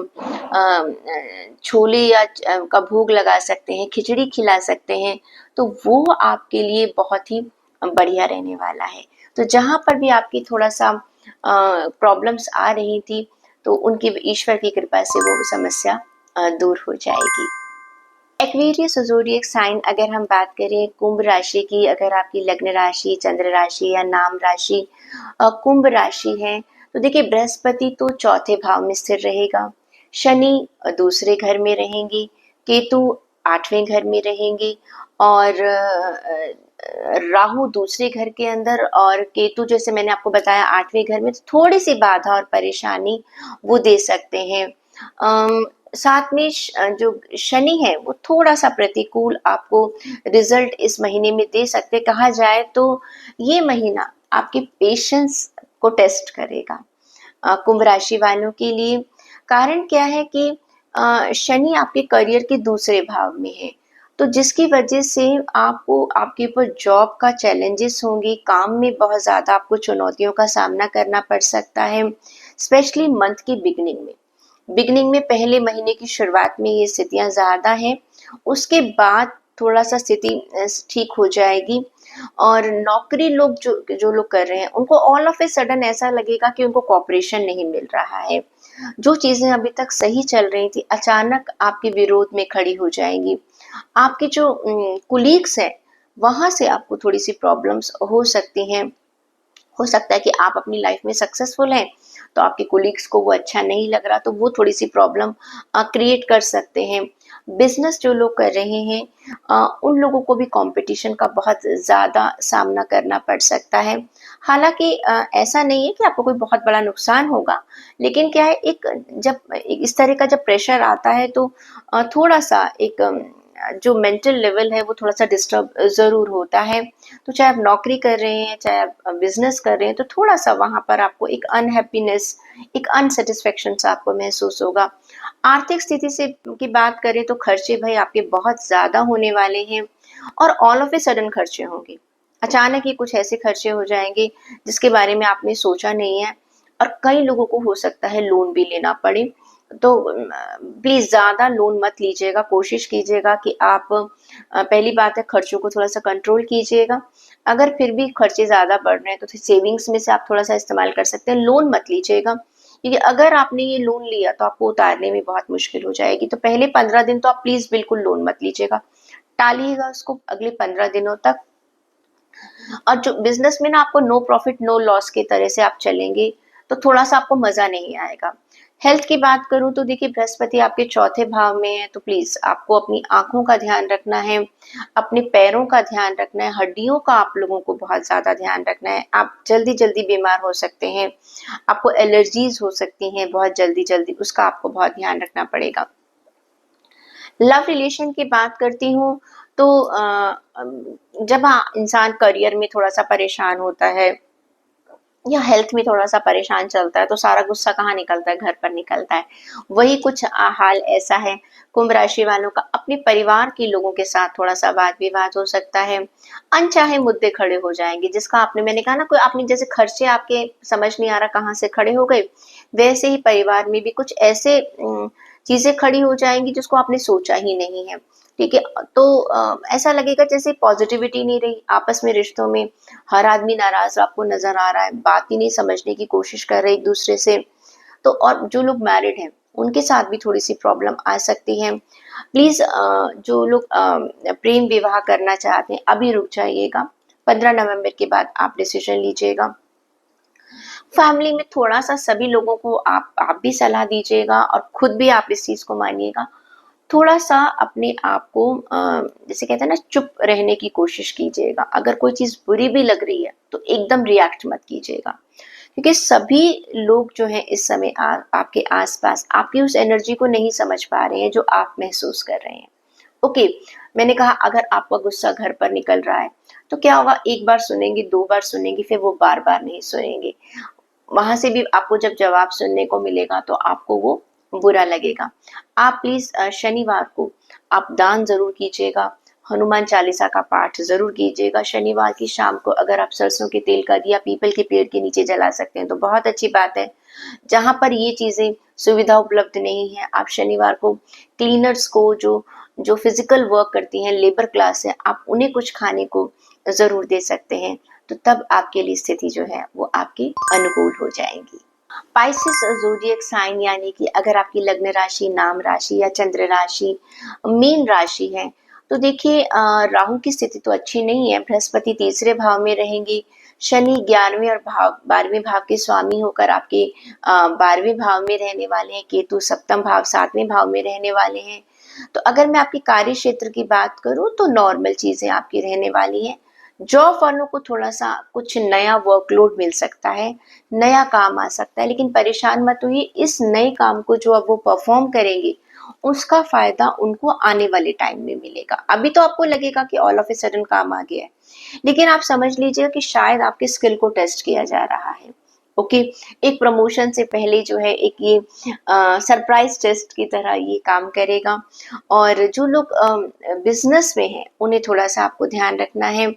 छोले या का भोग लगा सकते हैं, खिचड़ी खिला सकते हैं, तो वो आपके लिए बहुत ही बढ़िया रहने वाला है। तो जहाँ पर भी आपकी थोड़ा सा प्रॉब्लम्स आ रही थी, तो उनकी ईश्वर की कृपा से वो समस्या दूर हो जाएगी। एक्वेरियस ज़ोडिएक साइन, अगर हम बात करें कुंभ राशि की, अगर आपकी लग्न राशि, चंद्र राशि या नाम राशि कुंभ राशि है, तो देखिए बृहस्पति तो चौथे भाव में स्थिर रहेगा, शनि दूसरे घर में रहेंगे, केतु आठवें घर में रहेंगे, और राहु दूसरे घर के अंदर, और केतु जैसे मैंने आपको बताया आठवें घर में, तो थोड़ी सी बाधा और परेशानी वो दे सकते हैं। साथ में जो शनि है वो थोड़ा सा प्रतिकूल आपको रिजल्ट इस महीने में दे सकते। कहा जाए तो ये महीना आपके पेशेंस को टेस्ट करेगा कुंभ राशि वालों के लिए। कारण क्या है कि शनि आपके करियर के दूसरे भाव में है, तो जिसकी वजह से आपको आपके ऊपर जॉब का चैलेंजेस होंगे, काम में बहुत ज़्यादा आपको चुनौतियों का सामना करना पड़ सकता है, स्पेशली मंथ की बिगनिंग में पहले महीने की शुरुआत में ये स्थितियां ज़्यादा हैं। उसके बाद थोड़ा सा स्थिति ठीक हो जाएगी। और नौकरी लोग जो जो लोग कर रहे हैं, उनको ऑल ऑफ ए सडन ऐसा लगेगा कि उनको कॉपरेशन नहीं मिल रहा है। जो चीज़ें अभी तक सही चल रही थी, अचानक आपके विरोध में खड़ी हो जाएंगी। आपके जो कुलीग्स हैं, वहाँ से आपको थोड़ी सी प्रॉब्लम्स हो सकती हैं। हो सकता है कि आप अपनी लाइफ में सक्सेसफुल हैं, तो आपके कोलीग्स को वो अच्छा नहीं लग रहा, तो वो थोड़ी सी प्रॉब्लम क्रिएट कर सकते हैं। बिजनेस जो लोग कर रहे हैं, उन लोगों को भी कंपटीशन का बहुत ज़्यादा सामना करना पड़ सकता है। हालांकि ऐसा नहीं है कि आपको कोई बहुत बड़ा नुकसान होगा, लेकिन क्या है, इस तरह का जब प्रेशर आता है, तो थोड़ा सा जो मेंटल लेवल है वो थोड़ा सा डिस्टर्ब ज़रूर होता है। तो चाहे आप नौकरी कर रहे हैं, चाहे आप बिजनेस कर रहे हैं, तो थोड़ा सा वहाँ पर आपको एक अनहैप्पीनेस, एक अनसेटिस्फेक्शन सा आपको महसूस होगा। आर्थिक स्थिति से की बात करें तो खर्चे भाई आपके बहुत ज़्यादा होने वाले हैं, और ऑल ऑफ ए सडन खर्चे होंगे। अचानक ही कुछ ऐसे खर्चे हो जाएंगे जिसके बारे में आपने सोचा नहीं है, और कई लोगों को हो सकता है लोन भी लेना पड़े। तो प्लीज़ ज़्यादा लोन मत लीजिएगा, कोशिश कीजिएगा कि आप पहली बात है खर्चों को थोड़ा सा कंट्रोल कीजिएगा। अगर फिर भी खर्चे ज़्यादा बढ़ रहे हैं तो सेविंग्स में से आप थोड़ा सा इस्तेमाल कर सकते हैं, लोन मत लीजिएगा, क्योंकि अगर आपने ये लोन लिया तो आपको उतारने में बहुत मुश्किल हो जाएगी। तो पहले 15 दिन तो आप प्लीज़ बिल्कुल लोन मत लीजिएगा, टालिएगा उसको अगले 15 दिनों तक। और जो बिजनेस में ना आपको नो प्रॉफिट नो लॉस के तरह से आप चलेंगे, तो थोड़ा सा आपको मजा नहीं आएगा। हेल्थ की बात करूं तो देखिए बृहस्पति आपके चौथे भाव में है, तो प्लीज आपको अपनी आंखों का ध्यान रखना है, अपने पैरों का ध्यान रखना है, हड्डियों का आप लोगों को बहुत ज्यादा ध्यान रखना है। आप जल्दी जल्दी बीमार हो सकते हैं, आपको एलर्जीज हो सकती हैं बहुत जल्दी जल्दी, उसका आपको बहुत ध्यान रखना पड़ेगा। लव रिलेशन की बात करती हूँ तो जब इंसान करियर में थोड़ा सा परेशान होता है या हेल्थ में थोड़ा सा परेशान चलता है, तो सारा गुस्सा कहाँ निकलता है, घर पर निकलता है। वही कुछ हाल ऐसा है कुंभ राशि वालों का। अपने परिवार के लोगों के साथ थोड़ा सा वाद विवाद हो सकता है, अनचाहे मुद्दे खड़े हो जाएंगे, जिसका मैंने कहा ना, कोई आपने जैसे खर्चे आपके समझ नहीं आ रहा कहाँ से खड़े हो गए, वैसे ही परिवार में भी कुछ ऐसे चीजें खड़ी हो जाएंगी जिसको आपने सोचा ही नहीं है। ठीक है, तो ऐसा लगेगा जैसे पॉजिटिविटी नहीं रही आपस में, रिश्तों में हर आदमी नाराज आपको नजर आ रहा है, बात ही नहीं समझने की कोशिश कर रहे एक दूसरे से। तो और जो लोग मैरिड हैं उनके साथ भी थोड़ी सी प्रॉब्लम आ सकती है। प्लीज जो लोग प्रेम विवाह करना चाहते हैं अभी रुक जाइएगा, 15 नवंबर के बाद आप डिसीजन लीजिएगा। फैमिली में थोड़ा सा सभी लोगों को आप भी सलाह दीजिएगा, और खुद भी आप इस चीज को मानिएगा। थोड़ा सा अपने आप को जैसे कहते हैं ना, चुप रहने की कोशिश कीजिएगा। अगर कोई चीज बुरी भी लग रही है तो एकदम रिएक्ट मत कीजिएगा, क्योंकि सभी लोग जो हैं इस समय आपके आसपास आपकी उस एनर्जी को नहीं समझ पा रहे हैं जो आप महसूस कर रहे हैं। ओके, मैंने कहा अगर आपका गुस्सा घर पर निकल रहा है तो क्या होगा, एक बार सुनेंगे, दो बार सुनेंगे, फिर वो बार बार नहीं सुनेंगे। वहां से भी आपको जब जवाब सुनने को मिलेगा तो आपको वो बुरा लगेगा। आप प्लीज शनिवार को आप दान जरूर कीजिएगा, हनुमान चालीसा का पाठ जरूर कीजिएगा। शनिवार की शाम को अगर आप सरसों के तेल का दिया पीपल के पेड़ के नीचे जला सकते हैं तो बहुत अच्छी बात है। जहां पर ये चीजें सुविधा उपलब्ध नहीं है, आप शनिवार को क्लीनर्स को, जो जो फिजिकल वर्क करती हैं, लेबर क्लास है, आप उन्हें कुछ खाने को जरूर दे सकते हैं। तो तब आपके लिए स्थिति जो है वो आपकी अनुकूल हो जाएगी। पाइसेस ज़ोडिएक साइन यानी कि अगर आपकी लग्न राशि, नाम राशि या चंद्र राशि, मीन राशि है, तो देखिए राहु की स्थिति तो अच्छी नहीं है। बृहस्पति तीसरे भाव में रहेंगे, शनि 11वें और 12वें भाव के स्वामी होकर आपके 12वें भाव में रहने वाले हैं, केतु सप्तम भाव 7वें भाव में रहने वाले हैं। तो अगर मैं आपके कार्य क्षेत्र की बात करूं तो नॉर्मल चीजें आपकी रहने वाली हैं। जॉब वालों को थोड़ा सा कुछ नया वर्कलोड मिल सकता है, नया काम आ सकता है, लेकिन परेशान मत होइए, इस नए काम को जो अब वो परफॉर्म करेंगे उसका फायदा उनको आने वाले टाइम में मिलेगा। अभी तो आपको लगेगा कि ऑल ऑफ ए सडन काम आ गया है, लेकिन आप समझ लीजिएगा कि शायद आपके स्किल को टेस्ट किया जा रहा है। ओके, एक प्रमोशन से पहले जो है एक ये सरप्राइज टेस्ट की तरह ये काम करेगा। और जो लोग बिजनेस में हैं उन्हें थोड़ा सा आपको ध्यान रखना है।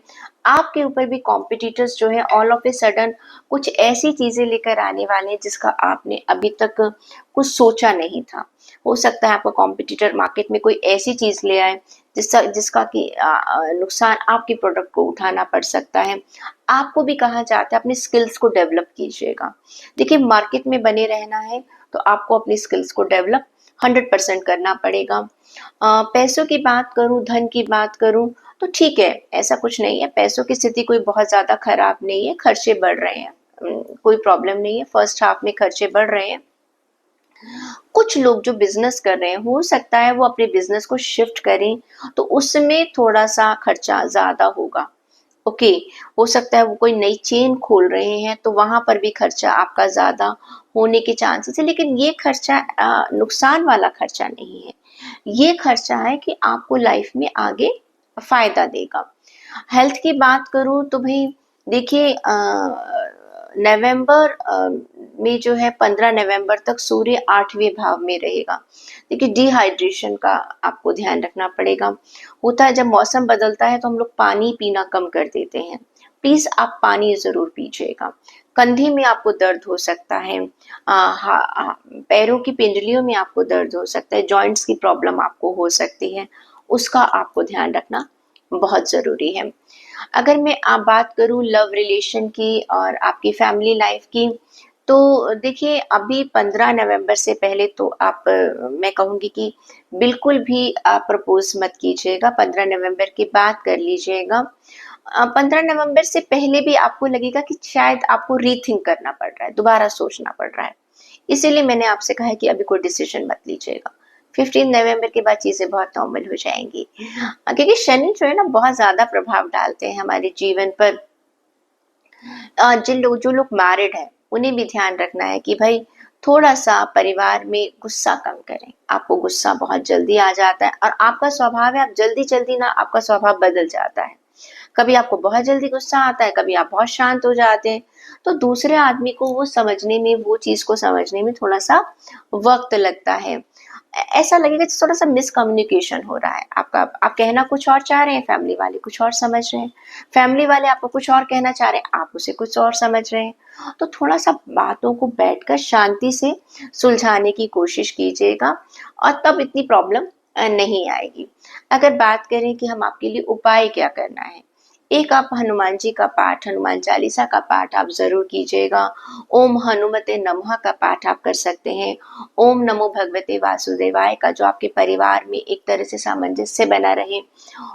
आपके ऊपर भी कॉम्पिटिटर्स जो है ऑल ऑफ ए सडन कुछ ऐसी चीजें लेकर आने वाले हैं जिसका आपने अभी तक कुछ सोचा नहीं था। हो सकता है आपका कॉम्पिटिटर मार्केट में कोई ऐसी चीज ले आए जिसका जिसका कि नुकसान आपके प्रोडक्ट को उठाना पड़ सकता है। आपको भी कहा जाता है अपने स्किल्स को डेवलप कीजिएगा। देखिए, मार्केट में बने रहना है तो आपको अपनी स्किल्स को डेवलप 100% करना पड़ेगा। पैसों की बात करूं, धन की बात करूं तो ठीक है, ऐसा कुछ नहीं है, पैसों की स्थिति कोई बहुत ज्यादा खराब नहीं है, खर्चे बढ़ रहे हैं, कोई प्रॉब्लम नहीं है, फर्स्ट हाफ में खर्चे बढ़ रहे हैं। कुछ लोग जो बिजनेस कर रहे हैं हो सकता है वो अपने बिजनेस को शिफ्ट करें तो उसमें थोड़ा सा खर्चा ज्यादा होगा। ओके, हो सकता है वो कोई नई चेन खोल रहे हैं तो वहां पर भी खर्चा आपका ज्यादा होने के चांसेस है, लेकिन ये खर्चा नुकसान वाला खर्चा नहीं है। ये खर्चा है कि आपको लाइफ में आगे फायदा देगा। हेल्थ की बात करूं तो भाई देखिए, नवंबर में जो है 15 नवंबर तक सूर्य 8वें भाव में रहेगा। देखिए, डिहाइड्रेशन का आपको ध्यान रखना पड़ेगा। होता है जब मौसम बदलता है तो हम लोग पानी पीना कम कर देते हैं, प्लीज आप पानी जरूर पीजिएगा। कंधे में आपको दर्द हो सकता है, पैरों की पिंडलियों में आपको दर्द हो सकता है, जॉइंट्स की प्रॉब्लम आपको हो सकती है, उसका आपको ध्यान रखना बहुत जरूरी है। अगर मैं आप बात करूं लव रिलेशन की और आपकी फैमिली लाइफ की, तो देखिए अभी 15 नवंबर से पहले तो आप मैं कहूंगी कि बिल्कुल भी आप प्रपोज मत कीजिएगा। 15 नवंबर की बात कर लीजिएगा। 15 नवंबर से पहले भी आपको लगेगा कि शायद आपको रीथिंक करना पड़ रहा है, दोबारा सोचना पड़ रहा है, इसीलिए मैंने आपसे कहा है कि अभी कोई डिसीजन मत लीजिएगा। 15 नवंबर के बाद चीजें बहुत नॉर्मल हो जाएंगी। क्योंकि शनि जो है ना बहुत ज्यादा प्रभाव डालते हैं हमारे जीवन पर। जो लोग मैरिड है उन्हें भी ध्यान रखना है कि भाई थोड़ा सा परिवार में गुस्सा कम करें। आपको गुस्सा बहुत जल्दी आ जाता है और आपका स्वभाव है, आप जल्दी जल्दी ना आपका स्वभाव बदल जाता है। कभी आपको बहुत जल्दी गुस्सा आता है, कभी आप बहुत शांत हो जाते हैं, तो दूसरे आदमी को वो समझने में, वो चीज को समझने में थोड़ा सा वक्त लगता है। ऐसा लगेगा कि थोड़ा सा मिसकम्युनिकेशन हो रहा है आपका, आप कहना कुछ और चाह रहे हैं, फैमिली वाले कुछ और समझ रहे हैं, फैमिली वाले आपको कुछ और कहना चाह रहे हैं, आप उसे कुछ और समझ रहे हैं। तो थोड़ा सा बातों को बैठकर शांति से सुलझाने की कोशिश कीजिएगा और तब इतनी प्रॉब्लम नहीं आएगी। अगर बात करें कि हम आपके लिए उपाय क्या करना है, एक आप हनुमान जी का पाठ, हनुमान चालीसा का पाठ आप जरूर कीजिएगा। ओम हनुमते नमः का पाठ आप कर सकते हैं। ओम नमो भगवते वासुदेवाय का, जो आपके परिवार में एक तरह से सामंजस्य बना रहे।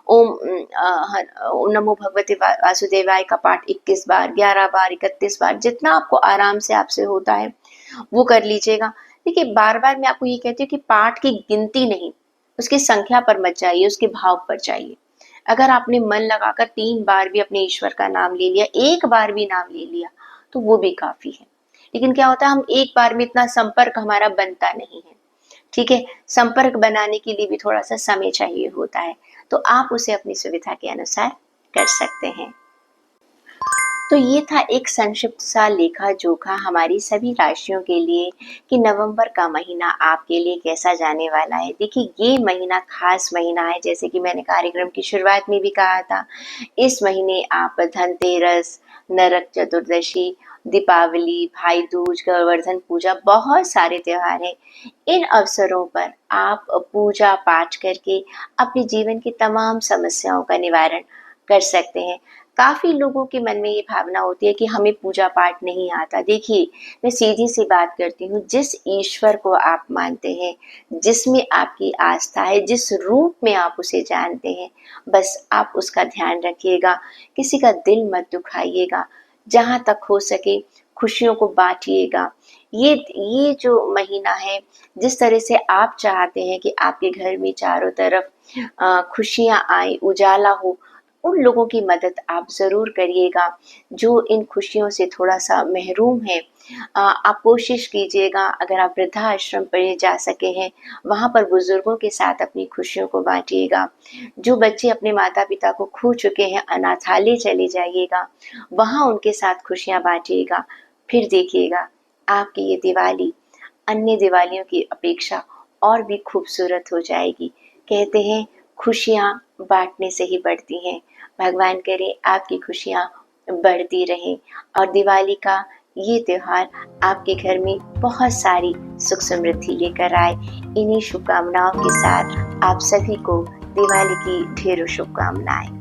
ओम नमो भगवते वासुदेवाय का पाठ 21 बार, 11 बार, 31 बार, जितना आपको आराम से आपसे होता है वो कर लीजिएगा। देखिए, बार बार मैं आपको ये कहती हूँ कि पाठ की गिनती नहीं, उसकी संख्या पर मत जाइए, उसके भाव पर जाइए। अगर आपने मन लगाकर 3 बार भी अपने ईश्वर का नाम ले लिया, एक बार भी नाम ले लिया, तो वो भी काफी है। लेकिन क्या होता है, हम एक बार में इतना संपर्क हमारा बनता नहीं है। ठीक है? संपर्क बनाने के लिए भी थोड़ा-सा समय चाहिए होता है, तो आप उसे अपनी सुविधा के अनुसार कर सकते हैं। तो ये था एक संक्षिप्त सा लेखा-जोखा हमारी सभी राशियों के लिए कि नवंबर का महीना आपके लिए कैसा जाने वाला है। देखिए, ये महीना ख़ास महीना है, जैसे कि मैंने कार्यक्रम की शुरुआत में भी कहा था। इस महीने आप धनतेरस, नरक चतुर्दशी, दीपावली, भाई दूज, गोवर्धन पूजा, बहुत सारे त्योहार हैं। इन अवसरों पर आप पूजा पाठ करके अपने जीवन की तमाम समस्याओं का निवारण कर सकते हैं। काफ़ी लोगों के मन में ये भावना होती है कि हमें पूजा पाठ नहीं आता। देखिए, मैं सीधी-सी बात करती हूँ, जिस ईश्वर को आप मानते हैं, जिसमें आपकी आस्था है, जिस रूप में आप उसे जानते हैं, बस आप उसका ध्यान रखिएगा, किसी का दिल मत दुखाइएगा, जहाँ तक हो सके खुशियों को बाँटिएगा। ये जो महीना है, जिस तरह से आप चाहते हैं कि आपके घर में चारों तरफ खुशियाँ आएँ, उजाला हो, उन लोगों की मदद आप ज़रूर करिएगा, जो इन खुशियों से थोड़ा-सा महरूम हैं। आप कोशिश कीजिएगा, अगर आप वृद्धाश्रम पर जा सके हैं, वहाँ पर बुज़ुर्गों के साथ अपनी खुशियों को बाँटिएगा। जो बच्चे अपने माता-पिता को खो चुके हैं, अनाथालय चले जाइएगा, वहाँ उनके साथ खुशियाँ बाँटिएगा। फिर देखिएगा, आपकी ये दिवाली अन्य दिवालियों की अपेक्षा और भी खूबसूरत हो जाएगी। कहते हैं, खुशियाँ बाँटने से ही बढ़ती हैं। भगवान करे आपकी खुशियाँ बढ़ती रहें और दिवाली का ये त्योहार आपके घर में बहुत सारी सुख समृद्धि लेकर आए। इन्हीं शुभकामनाओं के साथ आप सभी को दिवाली की ढेरों शुभकामनाएँ।